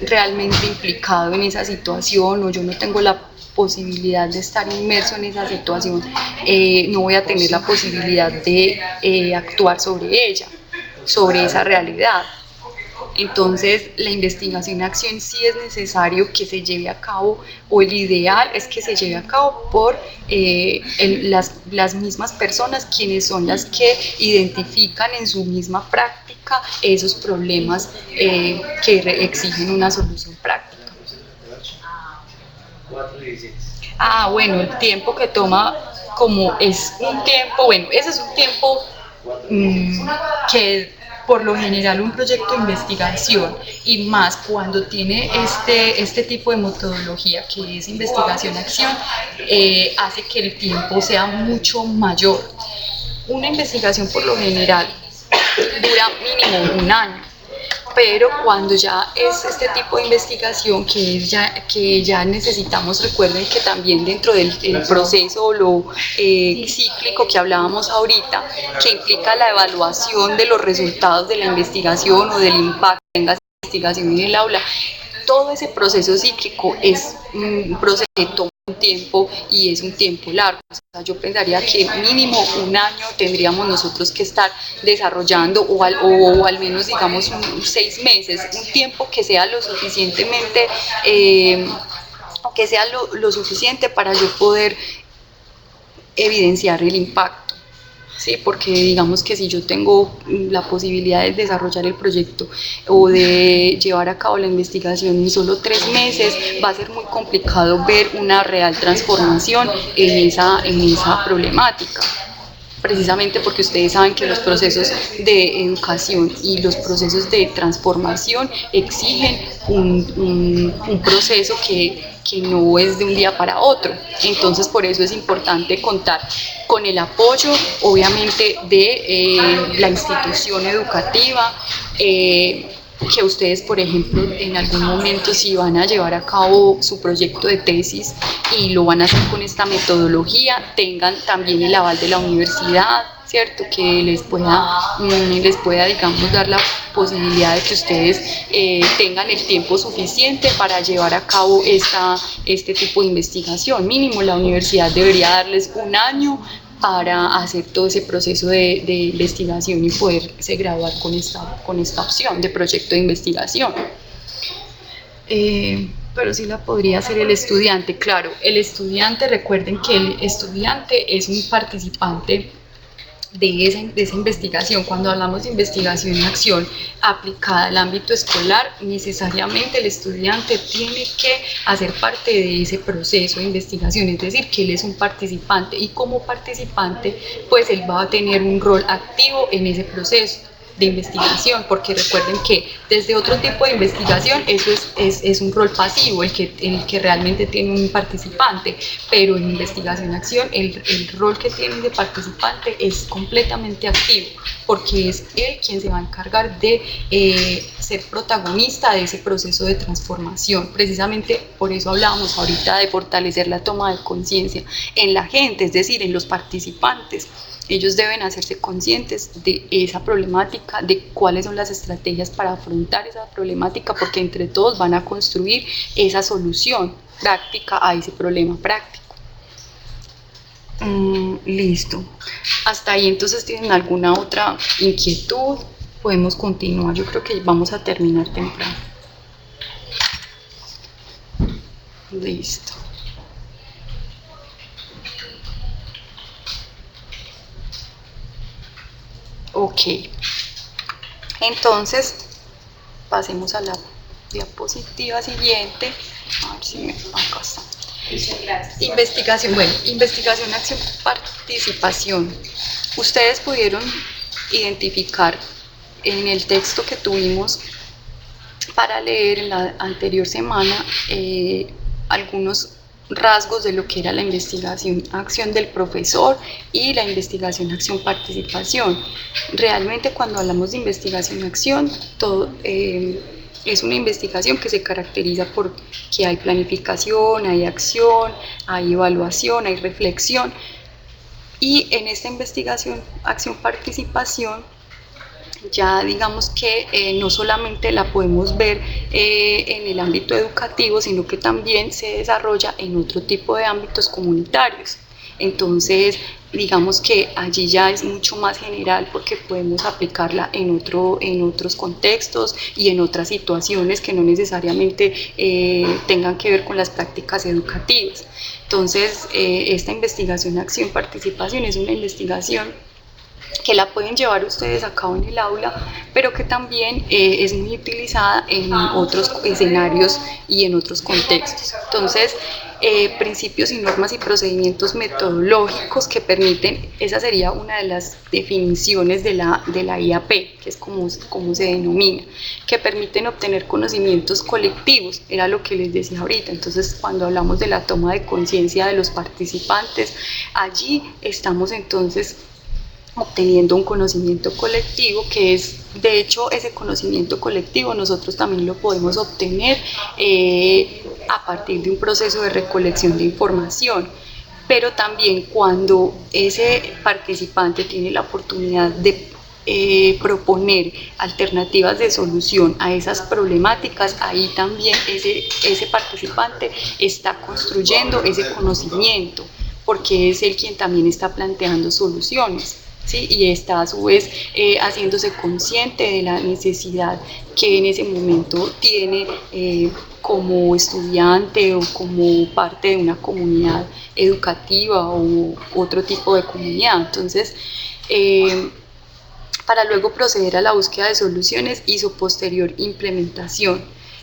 Speaker 1: realmente implicado en esa situación o yo no tengo la posibilidad de estar inmerso en esa situación, no voy a tener la posibilidad de actuar sobre ella, sobre esa realidad. Entonces, la investigación-acción sí es necesario que se lleve a cabo, o el ideal es que se lleve a cabo por las mismas personas, quienes son las que identifican en su misma práctica esos problemas que exigen una solución práctica. Bueno, el tiempo que toma, como es un tiempo, bueno, ese es un tiempo que por lo general un proyecto de investigación, y más cuando tiene este tipo de metodología que es investigación-acción, hace que el tiempo sea mucho mayor. Una investigación por lo general dura mínimo un año, pero cuando ya es este tipo de investigación que ya necesitamos, recuerden que también dentro del proceso cíclico que hablábamos ahorita, que implica la evaluación de los resultados de la investigación o del impacto que tenga esa investigación en el aula, todo ese proceso cíclico es un proceso que toma un tiempo y es un tiempo largo. O sea, yo pensaría que mínimo un año tendríamos nosotros que estar desarrollando o al menos digamos 6 meses, un tiempo que sea lo suficientemente lo suficiente para yo poder evidenciar el impacto. Sí, porque digamos que si yo tengo la posibilidad de desarrollar el proyecto o de llevar a cabo la investigación en solo 3 meses, va a ser muy complicado ver una real transformación en esa problemática. Precisamente porque ustedes saben que los procesos de educación y los procesos de transformación exigen un proceso que no es de un día para otro. Entonces, por eso es importante contar con el apoyo, obviamente, de la institución educativa, que ustedes, por ejemplo, en algún momento, si van a llevar a cabo su proyecto de tesis y lo van a hacer con esta metodología, tengan también el aval de la universidad, ¿cierto? Que les pueda, digamos, dar la posibilidad de que ustedes tengan el tiempo suficiente para llevar a cabo este tipo de investigación. Mínimo, la universidad debería darles un año para hacer todo ese proceso de investigación y poderse graduar con esta opción de proyecto de investigación. pero sí la podría hacer el estudiante. Claro, el estudiante, recuerden que el estudiante es un participante de esa investigación. Cuando hablamos de investigación y acción aplicada al ámbito escolar, necesariamente el estudiante tiene que hacer parte de ese proceso de investigación, es decir, que él es un participante y como participante, pues él va a tener un rol activo en ese proceso de investigación, porque recuerden que desde otro tipo de investigación eso es un rol pasivo, el que realmente tiene un participante, pero en investigación-acción el rol que tiene de participante es completamente activo, porque es él quien se va a encargar de ser protagonista de ese proceso de transformación. Precisamente por eso hablábamos ahorita de fortalecer la toma de conciencia en la gente, es decir, en los participantes. Ellos deben hacerse conscientes de esa problemática, de cuáles son las estrategias para afrontar esa problemática, porque entre todos van a construir esa solución práctica a ese problema práctico. Listo. Hasta ahí entonces, ¿tienen alguna otra inquietud? Podemos continuar, yo creo que vamos a terminar temprano. Listo. Ok, entonces pasemos a la diapositiva siguiente. A ver si acá está.
Speaker 2: Muchas gracias.
Speaker 1: Investigación, bueno, investigación, acción, participación. Ustedes pudieron identificar en el texto que tuvimos para leer en la anterior semana algunos rasgos de lo que era la investigación acción del profesor y la investigación acción participación. Realmente cuando hablamos de investigación acción, todo es una investigación que se caracteriza por que hay planificación, hay acción, hay evaluación, hay reflexión, y en esta investigación acción participación ya digamos que no solamente la podemos ver en el ámbito educativo, sino que también se desarrolla en otro tipo de ámbitos comunitarios. Entonces, digamos que allí ya es mucho más general porque podemos aplicarla en otros contextos y en otras situaciones que no necesariamente tengan que ver con las prácticas educativas. Entonces, esta investigación, acción, participación es una investigación que la pueden llevar ustedes a cabo en el aula, pero que también es muy utilizada en otros escenarios y en otros contextos. Entonces, principios y normas y procedimientos metodológicos que permiten, esa sería una de las definiciones de la IAP, que es como se denomina, que permiten obtener conocimientos colectivos, era lo que les decía ahorita. Entonces, cuando hablamos de la toma de conciencia de los participantes, allí estamos entonces obteniendo un conocimiento colectivo, que es, de hecho, ese conocimiento colectivo nosotros también lo podemos obtener a partir de un proceso de recolección de información, pero también cuando ese participante tiene la oportunidad de proponer alternativas de solución a esas problemáticas, ahí también ese participante está construyendo ese conocimiento, porque es él quien también está planteando soluciones. ¿Sí? Y está a su vez haciéndose consciente de la necesidad que en ese momento tiene como estudiante o como parte de una comunidad educativa o otro tipo de comunidad. Entonces, para luego proceder a la búsqueda de soluciones y su posterior implementación.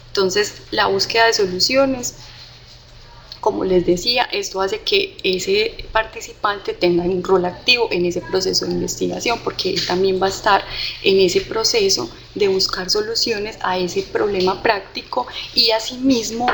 Speaker 1: Entonces, la búsqueda de soluciones, como les decía, esto hace que ese participante tenga un rol activo en ese proceso de investigación, porque él también va a estar en ese proceso de buscar soluciones a ese problema práctico, y asimismo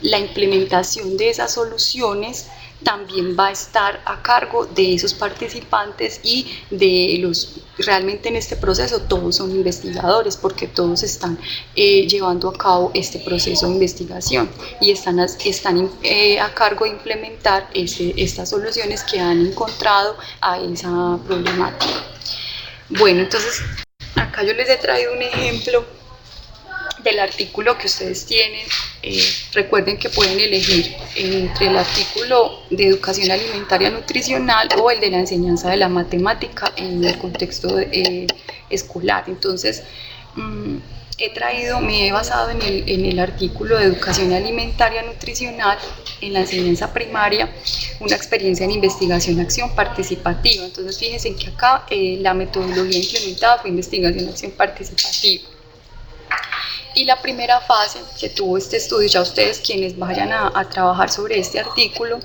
Speaker 1: la implementación de esas soluciones también va a estar a cargo de esos participantes y de los, realmente en este proceso todos son investigadores, porque todos están llevando a cabo este proceso de investigación y están a cargo de implementar estas soluciones que han encontrado a esa problemática. Bueno, entonces acá yo les he traído un ejemplo del artículo que ustedes tienen. Recuerden que pueden elegir entre el artículo de educación alimentaria nutricional o el de la enseñanza de la matemática en el contexto escolar. Entonces, Me he basado en el artículo de Educación Alimentaria Nutricional en la enseñanza primaria, una experiencia en investigación-acción participativa. Entonces fíjense que acá la metodología implementada fue investigación-acción participativa. Y la primera fase que tuvo este estudio, ya ustedes quienes vayan a trabajar sobre este artículo,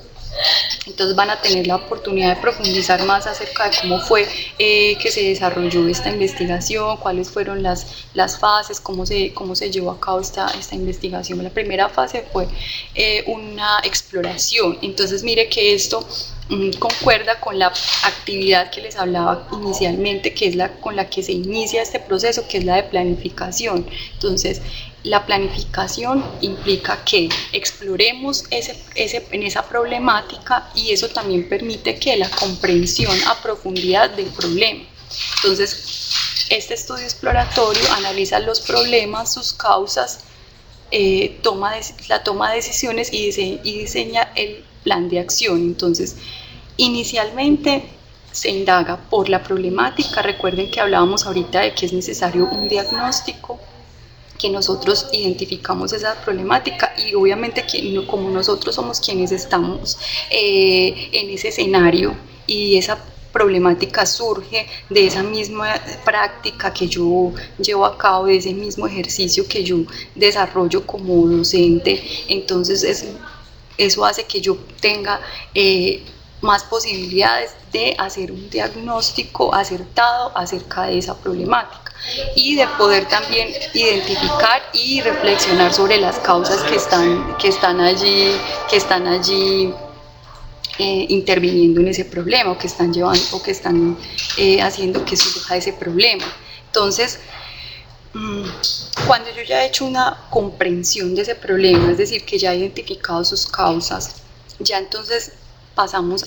Speaker 1: entonces van a tener la oportunidad de profundizar más acerca de cómo fue que se desarrolló esta investigación, cuáles fueron las fases, cómo se llevó a cabo esta investigación. La primera fase fue una exploración. Entonces mire que esto concuerda con la actividad que les hablaba inicialmente, que es con la que se inicia este proceso, que es la de planificación. Entonces, la planificación implica que exploremos en esa problemática, y eso también permite que la comprensión a profundidad del problema. Entonces, este estudio exploratorio analiza los problemas, sus causas, la toma de decisiones y diseña el plan de acción. Entonces, inicialmente se indaga por la problemática. Recuerden que hablábamos ahorita de que es necesario un diagnóstico, que nosotros identificamos esa problemática, y obviamente que como nosotros somos quienes estamos en ese escenario, y esa problemática surge de esa misma práctica que yo llevo a cabo, de ese mismo ejercicio que yo desarrollo como docente. Entonces eso hace que yo tenga más posibilidades de hacer un diagnóstico acertado acerca de esa problemática, y de poder también identificar y reflexionar sobre las causas que están allí interviniendo en ese problema, o que están haciendo que surja ese problema. Entonces, cuando yo ya he hecho una comprensión de ese problema, es decir, que ya he identificado sus causas, ya entonces pasamos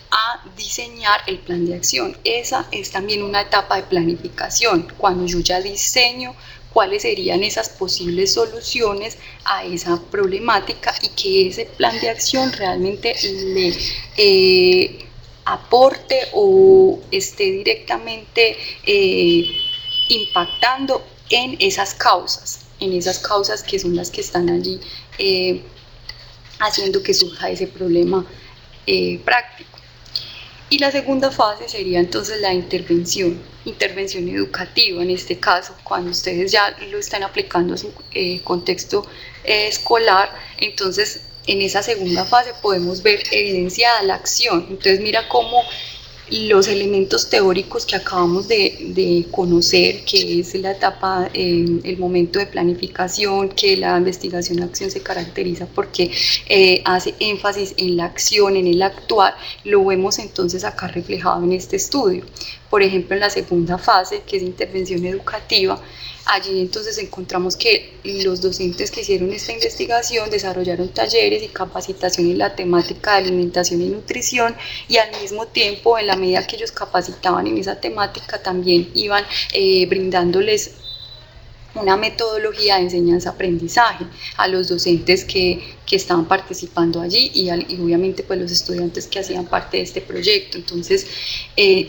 Speaker 1: a diseñar el plan de acción. Esa es también una etapa de planificación, cuando yo ya diseño cuáles serían esas posibles soluciones a esa problemática, y que ese plan de acción realmente le aporte o esté directamente impactando en esas causas que son las que están allí haciendo que surja ese problema práctico. Y la segunda fase sería entonces la intervención educativa. En este caso, cuando ustedes ya lo están aplicando a su contexto escolar, entonces en esa segunda fase podemos ver evidenciada la acción. Entonces mira cómo los elementos teóricos que acabamos de conocer, que es la etapa, el momento de planificación, que la investigación-acción se caracteriza porque hace énfasis en la acción, en el actuar, lo vemos entonces acá reflejado en este estudio. Por ejemplo, en la segunda fase, que es intervención educativa, allí entonces encontramos que los docentes que hicieron esta investigación desarrollaron talleres y capacitación en la temática de alimentación y nutrición, y al mismo tiempo, en la medida que ellos capacitaban en esa temática, también iban brindándoles una metodología de enseñanza-aprendizaje a los docentes que estaban participando allí, y obviamente pues los estudiantes que hacían parte de este proyecto. Entonces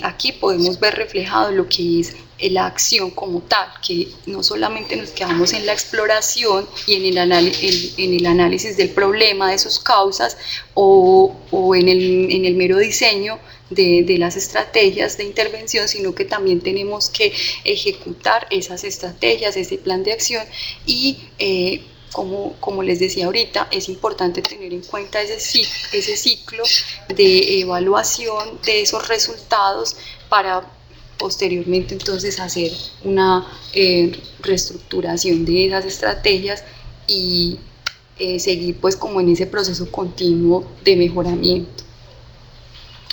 Speaker 1: aquí podemos ver reflejado lo que es la acción como tal, que no solamente nos quedamos en la exploración y en el análisis del problema, de sus causas, o en el mero diseño de las estrategias de intervención, sino que también tenemos que ejecutar esas estrategias, ese plan de acción. Y como les decía ahorita, es importante tener en cuenta ese ciclo de evaluación de esos resultados, para posteriormente entonces hacer una reestructuración de esas estrategias y seguir pues como en ese proceso continuo de mejoramiento.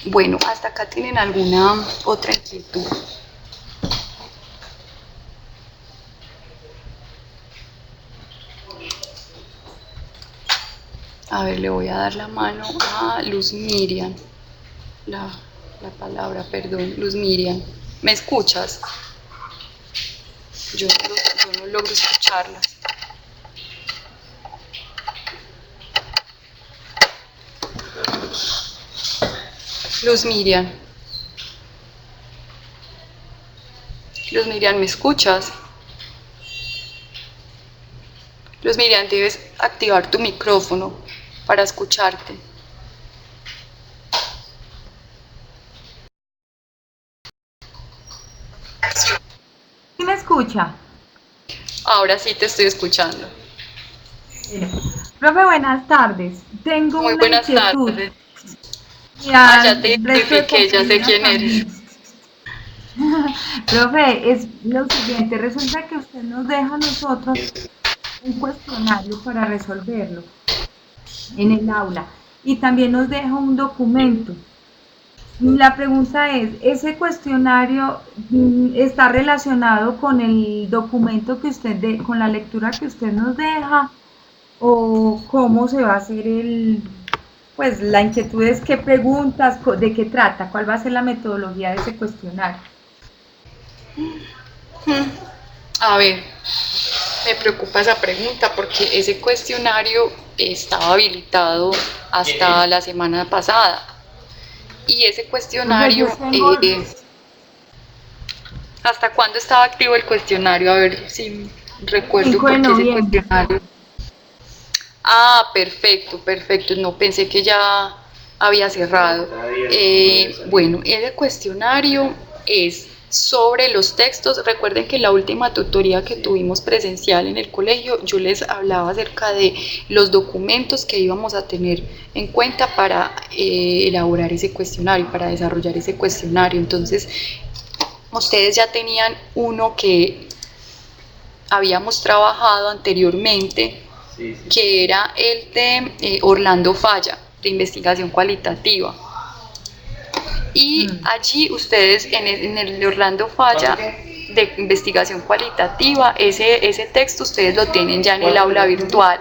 Speaker 1: Bueno, hasta acá tienen alguna otra inquietud. A ver, le voy a dar la mano a Luz Miriam. La palabra, perdón, Luz Miriam. ¿Me escuchas? Yo no logro escucharla. Luz Miriam. Luz Miriam, ¿me escuchas? Luz Miriam, debes activar tu micrófono para escucharte.
Speaker 3: ¿Sí me escucha?
Speaker 1: Ahora sí te estoy escuchando.
Speaker 3: Profe, buenas tardes. Tengo
Speaker 1: Muy
Speaker 3: una
Speaker 1: buenas
Speaker 3: inquietud.
Speaker 1: tardes.
Speaker 3: Y
Speaker 1: Ya
Speaker 3: al
Speaker 1: te
Speaker 3: resto de
Speaker 1: identifiqué, ya sé
Speaker 3: compañeras
Speaker 1: quién eres.
Speaker 3: también. Profe, es lo siguiente. Resulta que usted nos deja a nosotros un cuestionario para resolverlo en el aula. Y también nos deja un documento. La pregunta es, ¿ese cuestionario está relacionado con el documento que con la lectura que usted nos deja? ¿O cómo se va a hacer pues la inquietud es qué preguntas, de qué trata, cuál va a ser la metodología de ese cuestionario?
Speaker 1: A ver, me preocupa esa pregunta porque ese cuestionario estaba habilitado hasta la semana pasada. Y ese
Speaker 3: Profe,
Speaker 1: cuestionario,
Speaker 3: yo tengo
Speaker 1: ¿hasta cuándo estaba activo el cuestionario? A ver si recuerdo
Speaker 3: 5 de
Speaker 1: por qué ese
Speaker 3: noviembre.
Speaker 1: cuestionario. Ah, perfecto, perfecto. No pensé que ya había cerrado. Bueno, ese cuestionario es sobre los textos. Recuerden que en la última tutoría que tuvimos presencial en el colegio, yo les hablaba acerca de los documentos que íbamos a tener en cuenta para elaborar ese cuestionario, para desarrollar ese cuestionario. Entonces, ustedes ya tenían uno que habíamos trabajado anteriormente, que era el de Orlando Falla, de investigación cualitativa. Y allí ustedes, en el de Orlando Falla, de investigación cualitativa, ese texto ustedes lo tienen ya en el aula virtual.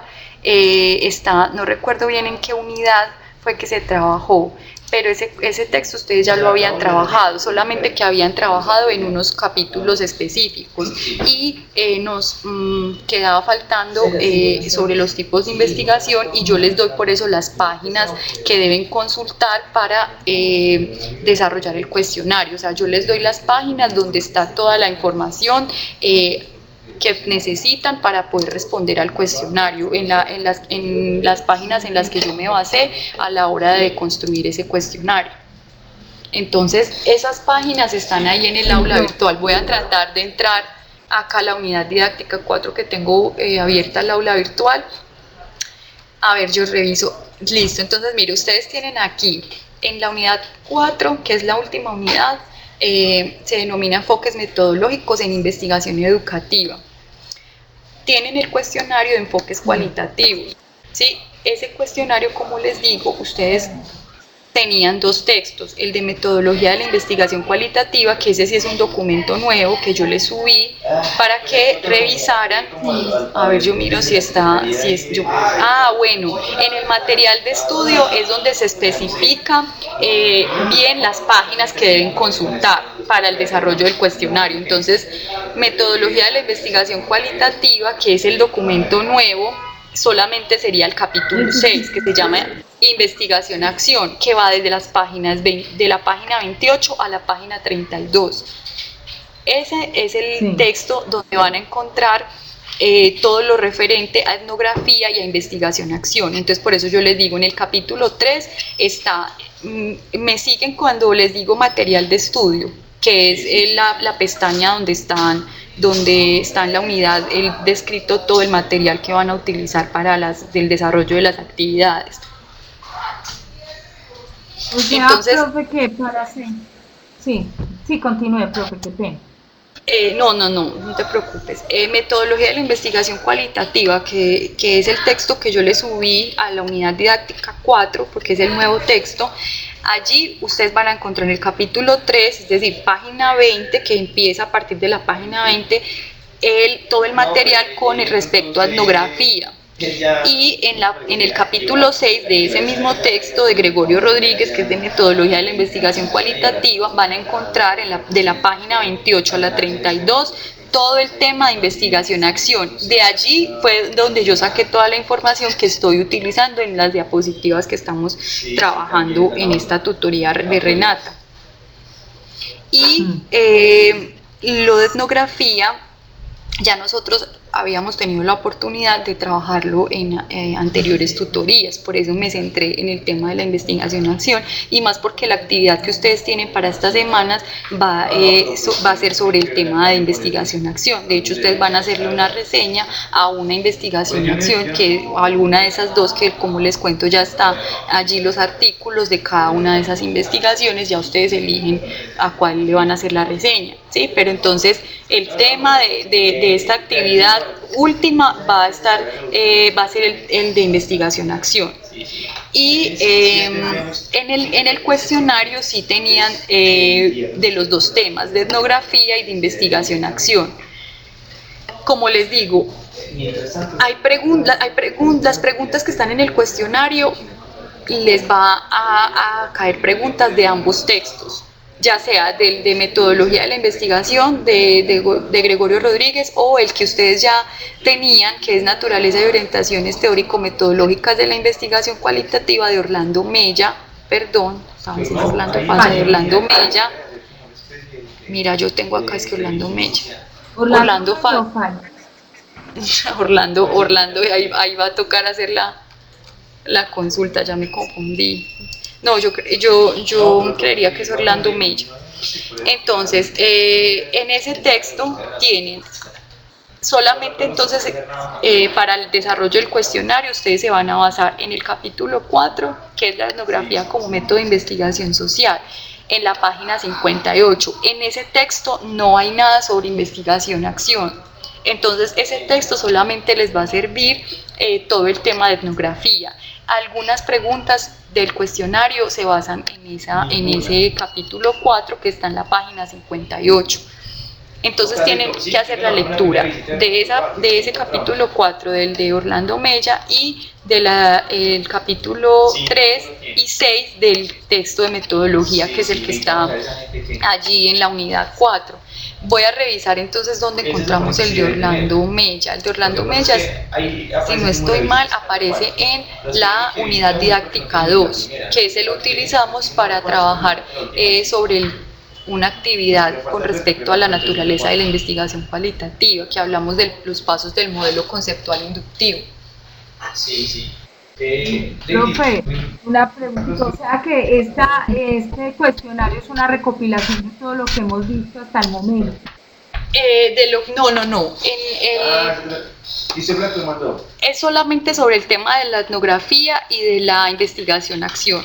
Speaker 1: No recuerdo bien en qué unidad fue que se trabajó, pero ese texto ustedes ya lo habían trabajado, solamente que habían trabajado en unos capítulos específicos y nos quedaba faltando sobre los tipos de investigación, y yo les doy por eso las páginas que deben consultar para desarrollar el cuestionario. O sea, yo les doy las páginas donde está toda la información que necesitan para poder responder al cuestionario, en las páginas en las que yo me basé a la hora de construir ese cuestionario. Entonces, esas páginas están ahí en el aula virtual. Voy a tratar de entrar acá a la unidad didáctica 4 que tengo abierta el aula virtual. A ver, yo reviso. Listo, entonces mire, ustedes tienen aquí en la unidad 4, que es la última unidad, se denomina enfoques metodológicos en investigación educativa. Tienen el cuestionario de enfoques cualitativos, ¿sí? Ese cuestionario, como les digo, ustedes tenían dos textos, el de metodología de la investigación cualitativa, que ese sí es un documento nuevo que yo les subí para que revisaran. A ver, yo miro si está, bueno, en el material de estudio es donde se especifica bien las páginas que deben consultar para el desarrollo del cuestionario. Entonces, metodología de la investigación cualitativa, que es el documento nuevo, solamente sería el capítulo 6, que se llama Investigación-Acción, que va desde las páginas de la página 28 a la página 32. Ese es el texto donde van a encontrar todo lo referente a etnografía y a investigación-acción. Entonces, por eso yo les digo, en el capítulo 3 está, me siguen cuando les digo material de estudio, que es la pestaña donde está en la unidad descrito todo el material que van a utilizar para del desarrollo de las actividades.
Speaker 3: O sea, entonces, profe, que para hacer... Sí, continúe, profe, qué pena.
Speaker 1: No te preocupes. Metodología de la investigación cualitativa, que es el texto que yo le subí a la unidad didáctica 4, porque es el nuevo texto. Allí ustedes van a encontrar en el capítulo 3, es decir, página 20, que empieza a partir de la página 20, todo el material con respecto a etnografía. Y en el capítulo 6 de ese mismo texto de Gregorio Rodríguez, que es de metodología de la investigación cualitativa, van a encontrar de la página 28 a la 32 todo el tema de investigación-acción. De allí fue donde yo saqué toda la información que estoy utilizando en las diapositivas que estamos trabajando en esta tutoría de Renata. Y lo de etnografía ya nosotros habíamos tenido la oportunidad de trabajarlo en anteriores tutorías, por eso me centré en el tema de la investigación-acción y más porque la actividad que ustedes tienen para estas semanas va a ser sobre el tema de investigación-acción. De hecho, ustedes van a hacerle una reseña a una investigación-acción, que alguna de esas dos, que como les cuento ya está allí los artículos de cada una de esas investigaciones, ya ustedes eligen a cuál le van a hacer la reseña, ¿sí? Pero entonces el tema de esta actividad última va a ser el de investigación-acción. Y en el cuestionario sí tenían de los dos temas, de etnografía y de investigación-acción. Como les digo, las preguntas que están en el cuestionario, les va a caer preguntas de ambos textos, ya sea del de metodología de la investigación de Gregorio Rodríguez, o el que ustedes ya tenían, que es naturaleza y orientaciones teórico-metodológicas de la investigación cualitativa de Orlando Mella, perdón, estaba diciendo Orlando Falla, de Orlando Mella. Mira, yo tengo acá, es que Orlando Mella. Orlando Falla. Orlando, ahí va a tocar hacer la consulta, ya me confundí. No, yo creería que es Orlando Mella. Entonces, en ese texto tienen solamente, entonces, para el desarrollo del cuestionario, ustedes se van a basar en el capítulo 4, que es la etnografía como método de investigación social, en la página 58. En ese texto no hay nada sobre investigación-acción. Entonces, ese texto solamente les va a servir todo el tema de etnografía. Algunas preguntas del cuestionario se basan en ese capítulo 4 que está en la página 58. Entonces tienen que hacer la lectura de ese capítulo 4 del de Orlando Mella y el capítulo 3 y 6 del texto de metodología, que es el que está allí en la unidad 4. Voy a revisar entonces dónde encontramos el de Orlando Mella. El de Orlando Mella, si no estoy mal, aparece en la unidad didáctica 2, que ese lo utilizamos para trabajar sobre una actividad con respecto a la naturaleza de la investigación cualitativa, que hablamos de los pasos del modelo conceptual inductivo.
Speaker 4: Sí.
Speaker 3: Profe, una pregunta, o sea que este cuestionario es una recopilación de todo lo que hemos visto hasta el momento.
Speaker 1: No. Es solamente sobre el tema de la etnografía y de la investigación-acción.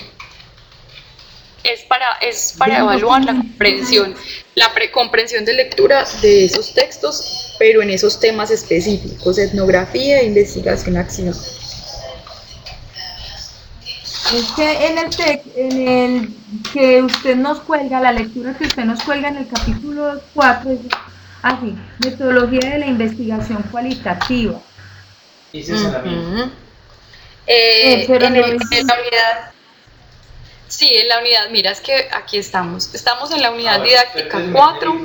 Speaker 1: Es para evaluar la comprensión de lectura de esos textos, pero en esos temas específicos, etnografía e investigación-acción.
Speaker 3: Es que en el que usted nos cuelga, la lectura que usted nos cuelga en el capítulo 4 es así, metodología de la investigación cualitativa.
Speaker 1: En la unidad. Sí, en la unidad, mira, es que aquí estamos en la unidad didáctica 4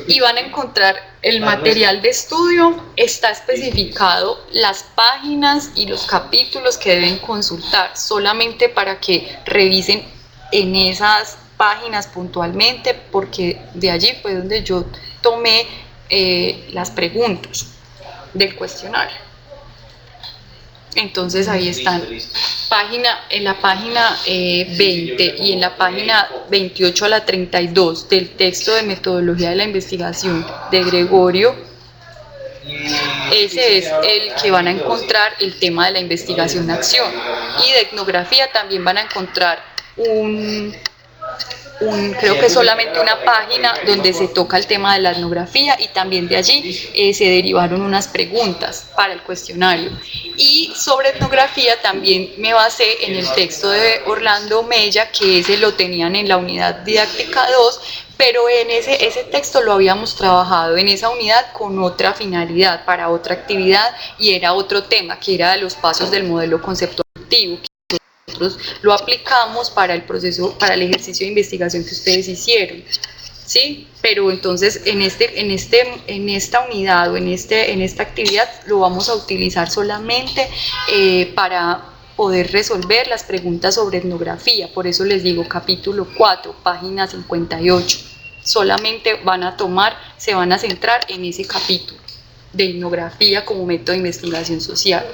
Speaker 1: y van a encontrar el material de estudio, está especificado las páginas y los capítulos que deben consultar, solamente para que revisen en esas páginas puntualmente, porque de allí fue donde yo tomé las preguntas del cuestionario. Entonces ahí están, en la página 20 y en la página 28 a la 32 del texto de metodología de la investigación de Gregorio. Ese es el que van a encontrar el tema de la investigación-acción, y de etnografía también van a encontrar creo que solamente una página donde se toca el tema de la etnografía, y también de allí se derivaron unas preguntas para el cuestionario. Y sobre etnografía también me basé en el texto de Orlando Mella, que ese lo tenían en la unidad didáctica 2, pero en ese texto lo habíamos trabajado en esa unidad con otra finalidad, para otra actividad, y era otro tema, que era de los pasos del modelo conceptual inductivo. Nosotros lo aplicamos para el proceso, para el ejercicio de investigación que ustedes hicieron, ¿sí? Pero entonces en esta unidad o en esta actividad lo vamos a utilizar solamente para poder resolver las preguntas sobre etnografía. Por eso les digo capítulo 4, página 58, solamente se van a centrar en ese capítulo de etnografía como método de investigación social.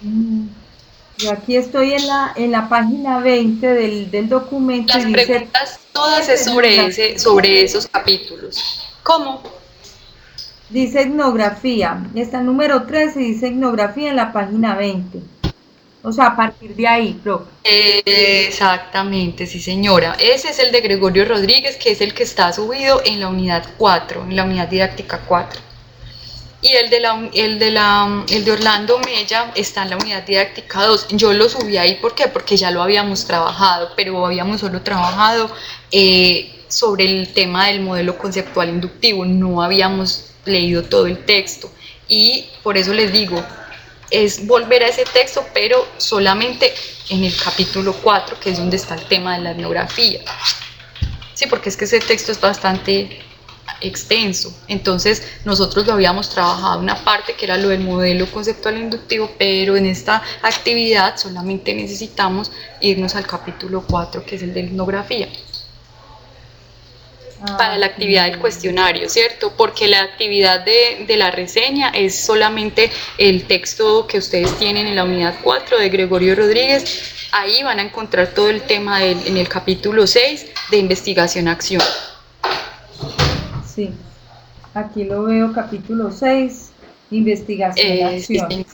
Speaker 3: Y aquí estoy en la página 20 del documento.
Speaker 1: Las
Speaker 3: y dice,
Speaker 1: preguntas todas es sobre esos capítulos. ¿Cómo?
Speaker 3: Dice etnografía, está el número 13 y dice etnografía en la página 20. O sea, a partir de ahí, profe.
Speaker 1: Exactamente, sí señora. Ese es el de Gregorio Rodríguez, que es el que está subido en la unidad 4, en la unidad didáctica 4. Y el de Orlando Mella está en la unidad didáctica 2. Yo lo subí ahí, ¿por qué? Porque ya lo habíamos trabajado, pero habíamos solo trabajado sobre el tema del modelo conceptual inductivo, no habíamos leído todo el texto. Y por eso les digo, es volver a ese texto, pero solamente en el capítulo 4, que es donde está el tema de la etnografía. Sí, porque es que ese texto es bastante extenso. Entonces nosotros lo habíamos trabajado una parte que era lo del modelo conceptual inductivo, pero en esta actividad solamente necesitamos irnos al capítulo 4, que es el de etnografía. Para la actividad del cuestionario, ¿cierto? Porque la actividad de la reseña es solamente el texto que ustedes tienen en la unidad 4 de Gregorio Rodríguez. Ahí van a encontrar todo el tema en el capítulo 6 de investigación-acción.
Speaker 3: Sí, aquí lo veo, capítulo 6, investigación-acción.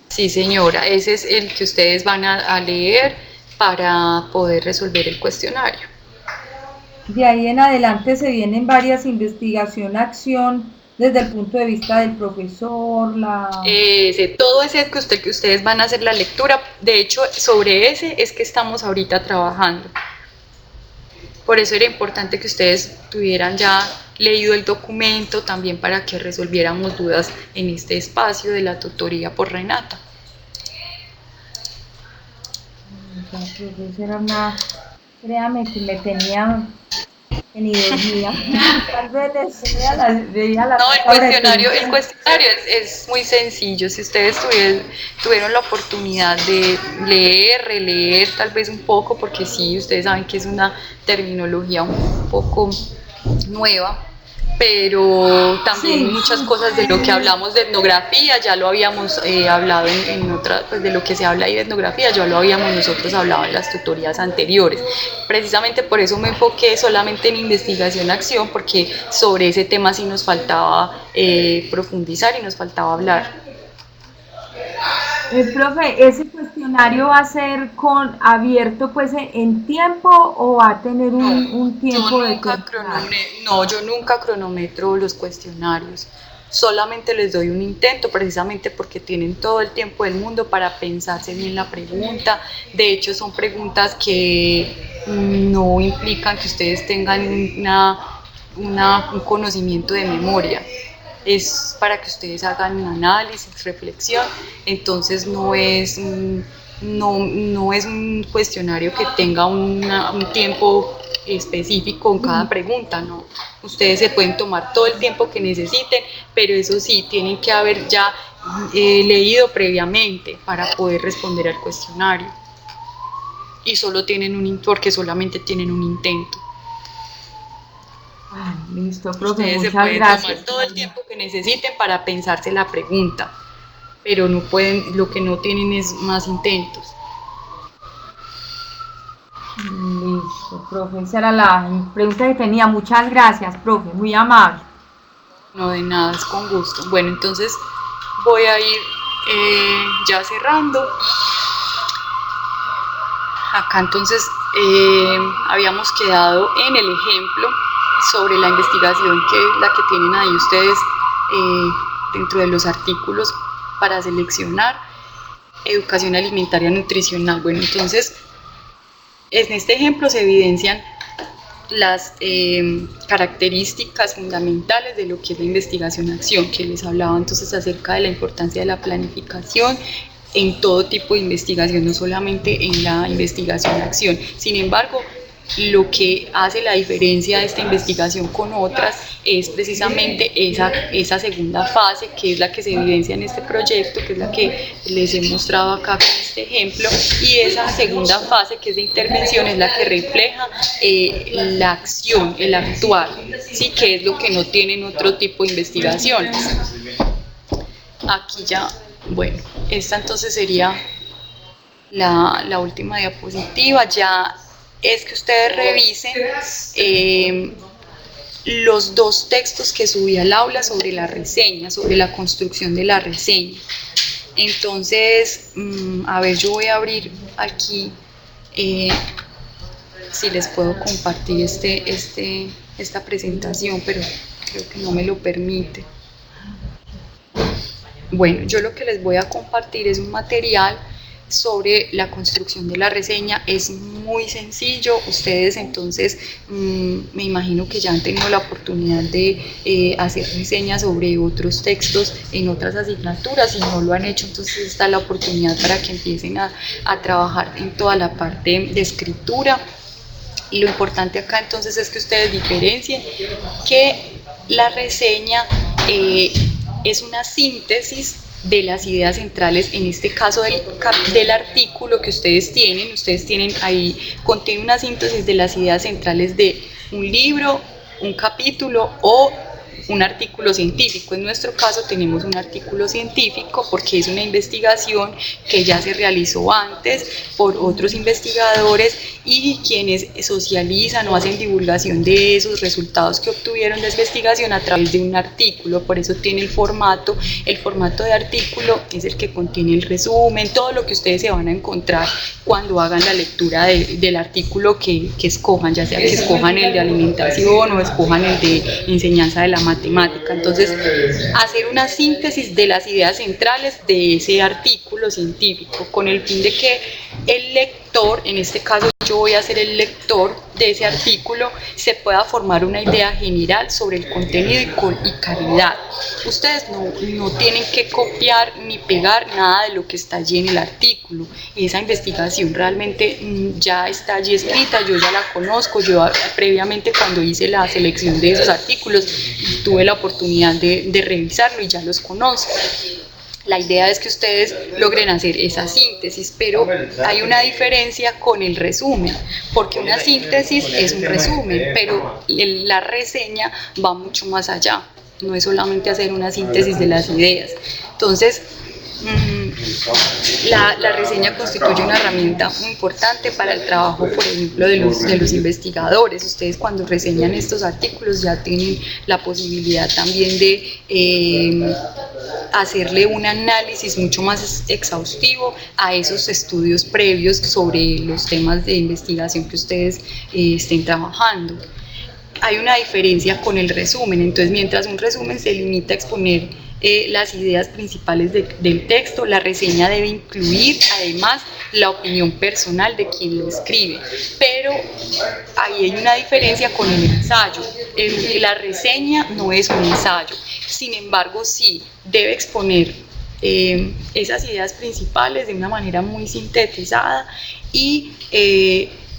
Speaker 1: Sí, señora, ese es el que ustedes van a leer para poder resolver el cuestionario.
Speaker 3: De ahí en adelante se vienen varias investigación-acción desde el punto de vista del profesor,
Speaker 1: todo ese que ustedes van a hacer la lectura. De hecho, sobre ese es que estamos ahorita trabajando. Por eso era importante que ustedes tuvieran ya leído el documento también para que resolviéramos dudas en este espacio de la tutoría por Renata.
Speaker 3: La profesora una, créame que me tenía en ideología. Tal vez veía la
Speaker 1: No, el cuestionario es muy sencillo. Si ustedes tuvieron la oportunidad de leer, releer tal vez un poco, porque sí, ustedes saben que es una terminología un poco nueva, pero también
Speaker 3: Sí.
Speaker 1: muchas cosas de lo que hablamos de etnografía, ya lo habíamos hablado en otra, pues de lo que se habla ahí de etnografía, ya lo habíamos nosotros hablado en las tutorías anteriores. Precisamente por eso me enfoqué solamente en investigación-acción, porque sobre ese tema sí nos faltaba profundizar y nos faltaba hablar.
Speaker 3: Profe, ¿ese cuestionario va a ser abierto pues en tiempo o va a tener un tiempo
Speaker 1: Yo nunca cronometro los cuestionarios, solamente les doy un intento, precisamente porque tienen todo el tiempo del mundo para pensarse bien la pregunta. De hecho, son preguntas que no implican que ustedes tengan un conocimiento de memoria. Es para que ustedes hagan un análisis, reflexión. Entonces no es un cuestionario que tenga un tiempo específico en cada pregunta, no. Ustedes se pueden tomar todo el tiempo que necesiten, pero eso sí, tienen que haber ya leído previamente para poder responder al cuestionario. Y porque solamente tienen un intento.
Speaker 3: Ay, listo, profe,
Speaker 1: Ustedes se
Speaker 3: muchas
Speaker 1: pueden
Speaker 3: gracias.
Speaker 1: tomar todo el tiempo que necesiten para pensarse la pregunta, pero no pueden, lo que no tienen es más intentos.
Speaker 3: Listo, profe, esa era la pregunta que tenía. Muchas gracias, profe, muy amable.
Speaker 1: No, de nada, es con gusto. Bueno, entonces voy a ir ya cerrando. Acá entonces habíamos quedado en el ejemplo sobre la investigación la que tienen ahí ustedes dentro de los artículos para seleccionar educación alimentaria nutricional. Bueno, entonces en este ejemplo se evidencian las características fundamentales de lo que es la investigación-acción, que les hablaba entonces acerca de la importancia de la planificación en todo tipo de investigación, no solamente en la investigación-acción. Sin embargo, lo que hace la diferencia de esta investigación con otras es precisamente esa segunda fase, que es la que se evidencia en este proyecto, que es la que les he mostrado acá con este ejemplo, y esa segunda fase, que es de intervención, es la que refleja la acción, el actuar, ¿sí? Que es lo que no tienen otro tipo de investigaciones. Aquí ya, bueno, esta entonces sería la última diapositiva. Ya es que ustedes revisen los dos textos que subí al aula sobre la reseña, sobre la construcción de la reseña. Entonces, a ver, yo voy a abrir aquí, si les puedo compartir esta presentación, pero creo que no me lo permite. Bueno, yo lo que les voy a compartir es un material sobre la construcción de la reseña. Es muy sencillo. Ustedes entonces me imagino que ya han tenido la oportunidad de hacer reseñas sobre otros textos en otras asignaturas. Si no lo han hecho, entonces está la oportunidad para que empiecen a trabajar en toda la parte de escritura. Y lo importante acá entonces es que ustedes diferencien que la reseña es una síntesis de las ideas centrales, en este caso del artículo que ustedes tienen ahí, contiene una síntesis de las ideas centrales de un libro, un capítulo o un artículo científico. En nuestro caso tenemos un artículo científico porque es una investigación que ya se realizó antes por otros investigadores y quienes socializan o hacen divulgación de esos resultados que obtuvieron de investigación a través de un artículo. Por eso tiene el formato de artículo, es el que contiene el resumen, todo lo que ustedes se van a encontrar cuando hagan la lectura del artículo que escojan, ya sea que escojan el de alimentación o escojan el de enseñanza de la matemática. Entonces, hacer una síntesis de las ideas centrales de ese artículo científico, con el fin de que el lector, en este caso yo voy a ser el lector de ese artículo, se pueda formar una idea general sobre el contenido y calidad. Ustedes no tienen que copiar ni pegar nada de lo que está allí en el artículo. Esa investigación realmente ya está allí escrita, yo ya la conozco. Yo previamente, cuando hice la selección de esos artículos, tuve la oportunidad de revisarlo y ya los conozco. La idea es que ustedes logren hacer esa síntesis, pero hay una diferencia con el resumen, porque una síntesis es un resumen, pero la reseña va mucho más allá, no es solamente hacer una síntesis de las ideas. Entonces, la reseña constituye una herramienta muy importante para el trabajo, por ejemplo, de los investigadores. Ustedes, cuando reseñan estos artículos, ya tienen la posibilidad también de hacerle un análisis mucho más exhaustivo a esos estudios previos sobre los temas de investigación que ustedes estén trabajando. Hay una diferencia con el resumen. Entonces, mientras un resumen se limita a exponer las ideas principales del texto, la reseña debe incluir además la opinión personal de quien lo escribe. Pero ahí hay una diferencia con el ensayo. La reseña no es un ensayo, sin embargo sí debe exponer esas ideas principales de una manera muy sintetizada y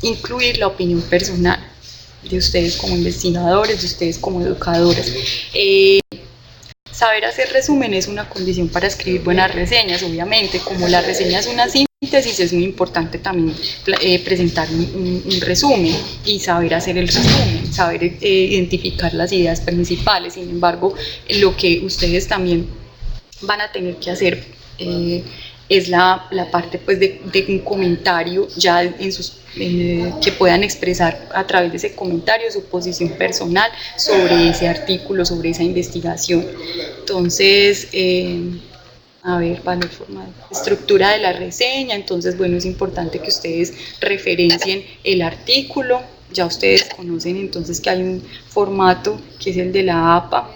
Speaker 1: incluir la opinión personal de ustedes como investigadores, de ustedes como educadores. Saber hacer resumen es una condición para escribir buenas reseñas. Obviamente, como la reseña es una síntesis, es muy importante también presentar un resumen y saber hacer el resumen, saber identificar las ideas principales. Sin embargo, lo que ustedes también van a tener que hacer es la parte pues de un comentario ya que puedan expresar a través de ese comentario su posición personal sobre ese artículo, sobre esa investigación. Entonces, a ver, valor formal, estructura de la reseña. Entonces, bueno, es importante que ustedes referencien el artículo. Ya ustedes conocen entonces que hay un formato que es el de la APA,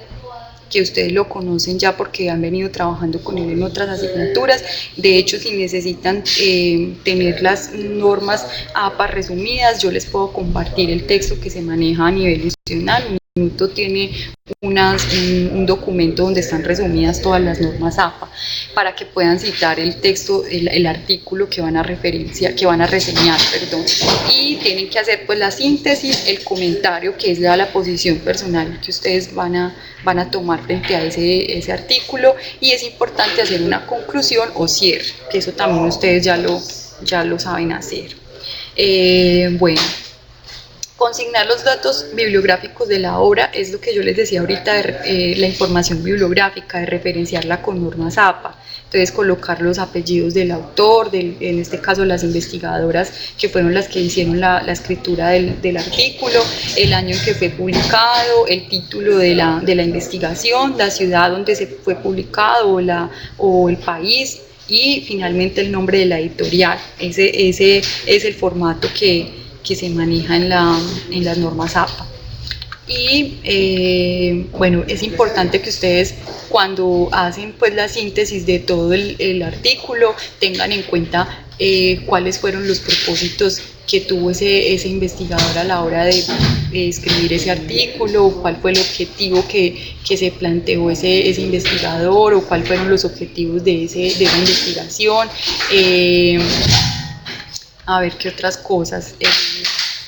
Speaker 1: que ustedes lo conocen ya porque han venido trabajando con él en otras asignaturas. De hecho, si necesitan tener las normas APA resumidas, yo les puedo compartir el texto que se maneja a nivel nacional. minuto tiene un documento donde están resumidas todas las normas APA para que puedan citar el texto, el artículo que van a reseñar, perdón, y tienen que hacer pues la síntesis, el comentario que es la posición personal que ustedes van a tomar frente a ese artículo, y es importante hacer una conclusión o cierre, que eso también ustedes ya lo saben hacer. Bueno, consignar los datos bibliográficos de la obra es lo que yo les decía ahorita, la información bibliográfica, de referenciarla con normas APA. Entonces colocar los apellidos del autor, en este caso las investigadoras que fueron las que hicieron la escritura del artículo, el año en que fue publicado, el título de la investigación, la ciudad donde se fue publicado o el país, y finalmente el nombre de la editorial. Ese es el formato que se maneja en las normas APA. Y bueno, es importante que ustedes, cuando hacen pues la síntesis de todo el artículo, tengan en cuenta cuáles fueron los propósitos que tuvo ese investigador a la hora de escribir ese artículo, cuál fue el objetivo que se planteó ese investigador, o cuáles fueron los objetivos de esa investigación. A ver qué otras cosas.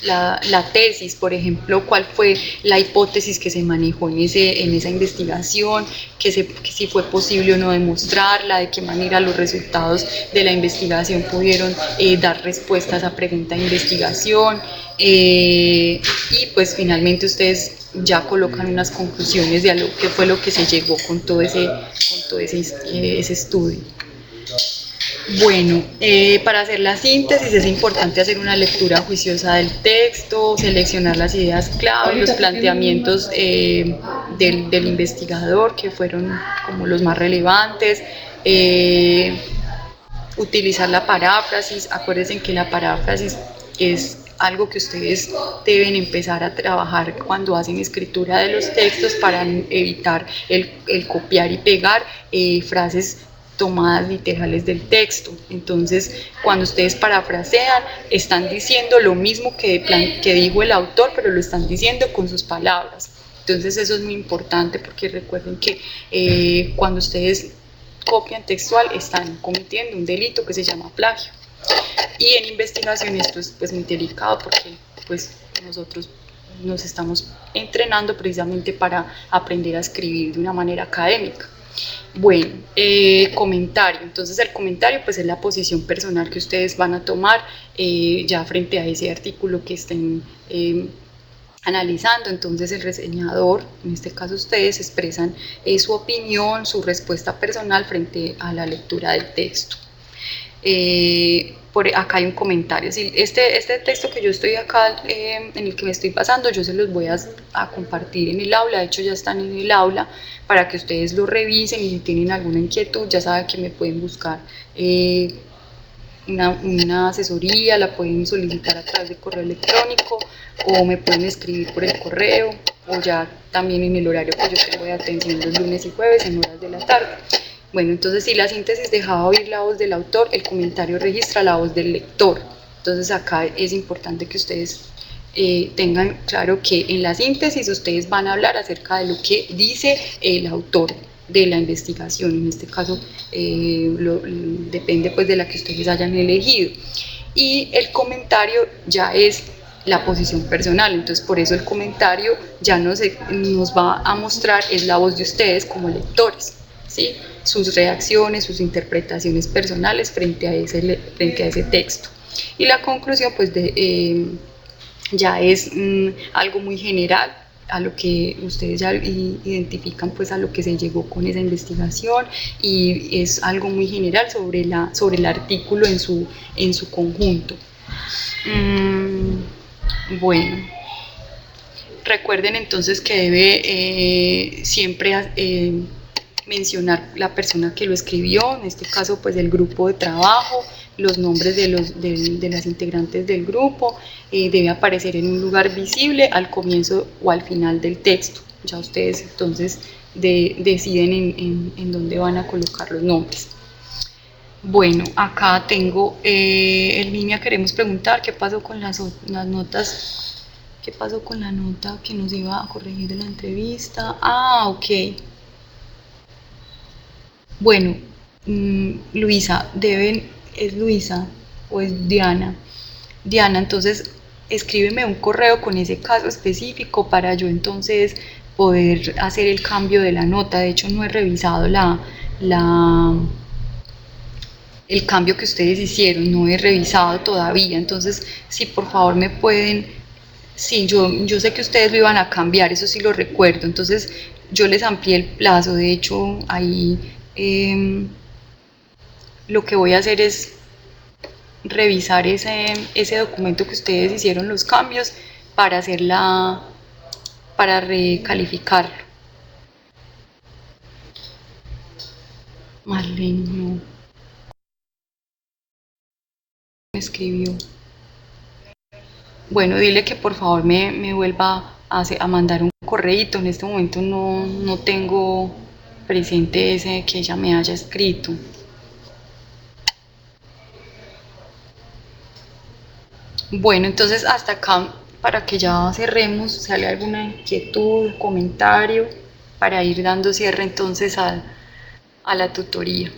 Speaker 1: La tesis, por ejemplo, cuál fue la hipótesis que se manejó en esa investigación, que si fue posible o no demostrarla, de qué manera los resultados de la investigación pudieron dar respuesta a esa pregunta de investigación, y pues finalmente ustedes ya colocan unas conclusiones de lo que fue lo que se llegó con todo ese estudio. Bueno, para hacer la síntesis es importante hacer una lectura juiciosa del texto, seleccionar las ideas clave, los planteamientos del investigador, que fueron como los más relevantes, utilizar la paráfrasis. Acuérdense que la paráfrasis es algo que ustedes deben empezar a trabajar cuando hacen escritura de los textos, para evitar el copiar y pegar frases tomadas literales del texto. Entonces, cuando ustedes parafrasean, están diciendo lo mismo que dijo el autor, pero lo están diciendo con sus palabras. Entonces, eso es muy importante, porque recuerden que cuando ustedes copian textual, están cometiendo un delito que se llama plagio. Y en investigación esto es pues muy delicado, porque pues nosotros nos estamos entrenando precisamente para aprender a escribir de una manera académica. Bueno, comentario. Entonces el comentario pues es la posición personal que ustedes van a tomar ya frente a ese artículo que estén analizando. Entonces el reseñador, en este caso ustedes, expresan su opinión, su respuesta personal frente a la lectura del texto. Por acá hay un comentario. Sí, este texto que yo estoy acá, en el que me estoy basando, yo se los voy a compartir en el aula. De hecho ya están en el aula para que ustedes lo revisen, y si tienen alguna inquietud ya saben que me pueden buscar una asesoría, la pueden solicitar a través de correo electrónico, o me pueden escribir por el correo, o ya también en el horario que yo tengo de atención los lunes y jueves en horas de la tarde. Bueno, entonces si la síntesis dejaba oír la voz del autor, el comentario registra la voz del lector. Entonces acá es importante que ustedes tengan claro que en la síntesis ustedes van a hablar acerca de lo que dice el autor de la investigación. En este caso depende pues de la que ustedes hayan elegido. Y el comentario ya es la posición personal. Entonces por eso el comentario ya nos va a mostrar es la voz de ustedes como lectores, ¿sí? Sus reacciones, sus interpretaciones personales frente a ese texto. Y la conclusión pues ya es algo muy general, a lo que ustedes ya identifican pues a lo que se llegó con esa investigación, y es algo muy general sobre el artículo en su conjunto. Bueno, recuerden entonces que debe siempre mencionar la persona que lo escribió, en este caso pues el grupo de trabajo, los nombres de las integrantes del grupo, debe aparecer en un lugar visible al comienzo o al final del texto. Ya ustedes entonces deciden en dónde van a colocar los nombres. Bueno, acá tengo en línea, queremos preguntar qué pasó con las notas ¿Qué pasó con la nota que nos iba a corregir de la entrevista? Ah, ok. Bueno, Luisa, ¿es Luisa o es Diana? Diana, entonces escríbeme un correo con ese caso específico para yo entonces poder hacer el cambio de la nota. De hecho, no he revisado la, el cambio que ustedes hicieron, no he revisado todavía. Entonces, si por favor me pueden, sí, yo sé que ustedes lo iban a cambiar, eso sí lo recuerdo. Entonces, yo les amplié el plazo. De hecho, ahí lo que voy a hacer es revisar ese documento que ustedes hicieron los cambios para para recalificarlo. Marlene no me escribió. Bueno, dile que por favor me vuelva a mandar un correíto. En este momento no tengo presente ese que ella me haya escrito. Bueno, entonces hasta acá, para que ya cerremos, sale alguna inquietud, comentario, para ir dando cierre entonces a la tutoría.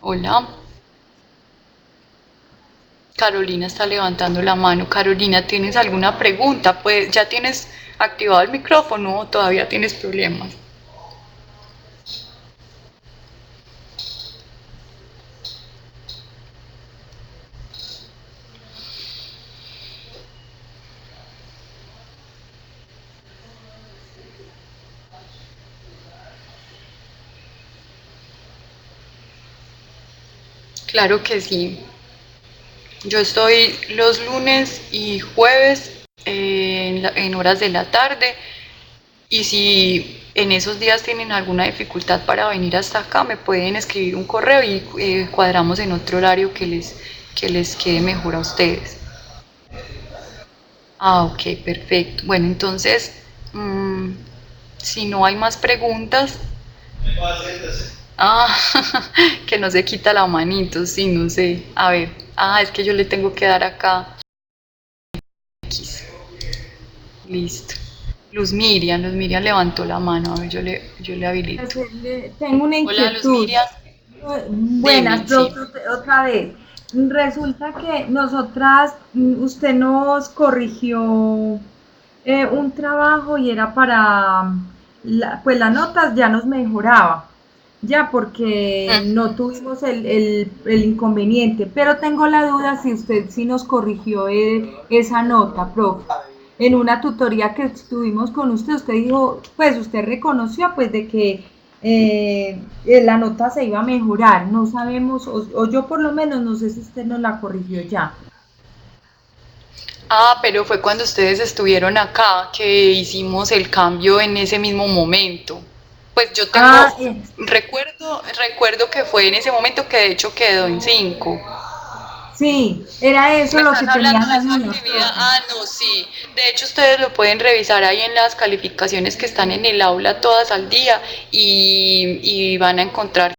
Speaker 1: Hola. Carolina está levantando la mano. Carolina, ¿tienes alguna pregunta? Pues ya tienes activado el micrófono o todavía tienes problemas. Claro que sí. Yo estoy los lunes y jueves en horas de la tarde, y si en esos días tienen alguna dificultad para venir hasta acá, me pueden escribir un correo y cuadramos en otro horario que les quede mejor a ustedes. Ah, ok, perfecto. Bueno, entonces, si no hay más preguntas, ah, que no se quita la manito, sí, no sé. A ver, es que yo le tengo que dar acá X. Listo. Luz Miriam levantó la mano, a ver, yo le habilito.
Speaker 3: Tengo una
Speaker 1: Hola, Luz
Speaker 3: inquietud.
Speaker 1: Miriam.
Speaker 3: Buenas,
Speaker 1: Dime, sí.
Speaker 3: otra vez. Resulta que nosotras, usted nos corrigió un trabajo y era para, pues las notas ya nos mejoraba, ya porque no tuvimos el inconveniente, pero tengo la duda si usted sí nos corrigió esa nota, profe. En una tutoría que estuvimos con usted, usted dijo, pues usted reconoció pues de que la nota se iba a mejorar, no sabemos, o yo por lo menos no sé si usted nos la corrigió ya.
Speaker 1: Pero fue cuando ustedes estuvieron acá que hicimos el cambio en ese mismo momento. Pues yo tengo,
Speaker 3: Ah,
Speaker 1: recuerdo que fue en ese momento que de hecho quedó en 5.
Speaker 3: sí, era eso
Speaker 1: ¿Me
Speaker 3: lo
Speaker 1: estás
Speaker 3: que tenía
Speaker 1: hablando de
Speaker 3: la
Speaker 1: esa
Speaker 3: duda,
Speaker 1: actividad?
Speaker 3: profe.
Speaker 1: No, sí. De hecho, ustedes lo pueden revisar ahí en las calificaciones que están en el aula todas al día, y van a encontrar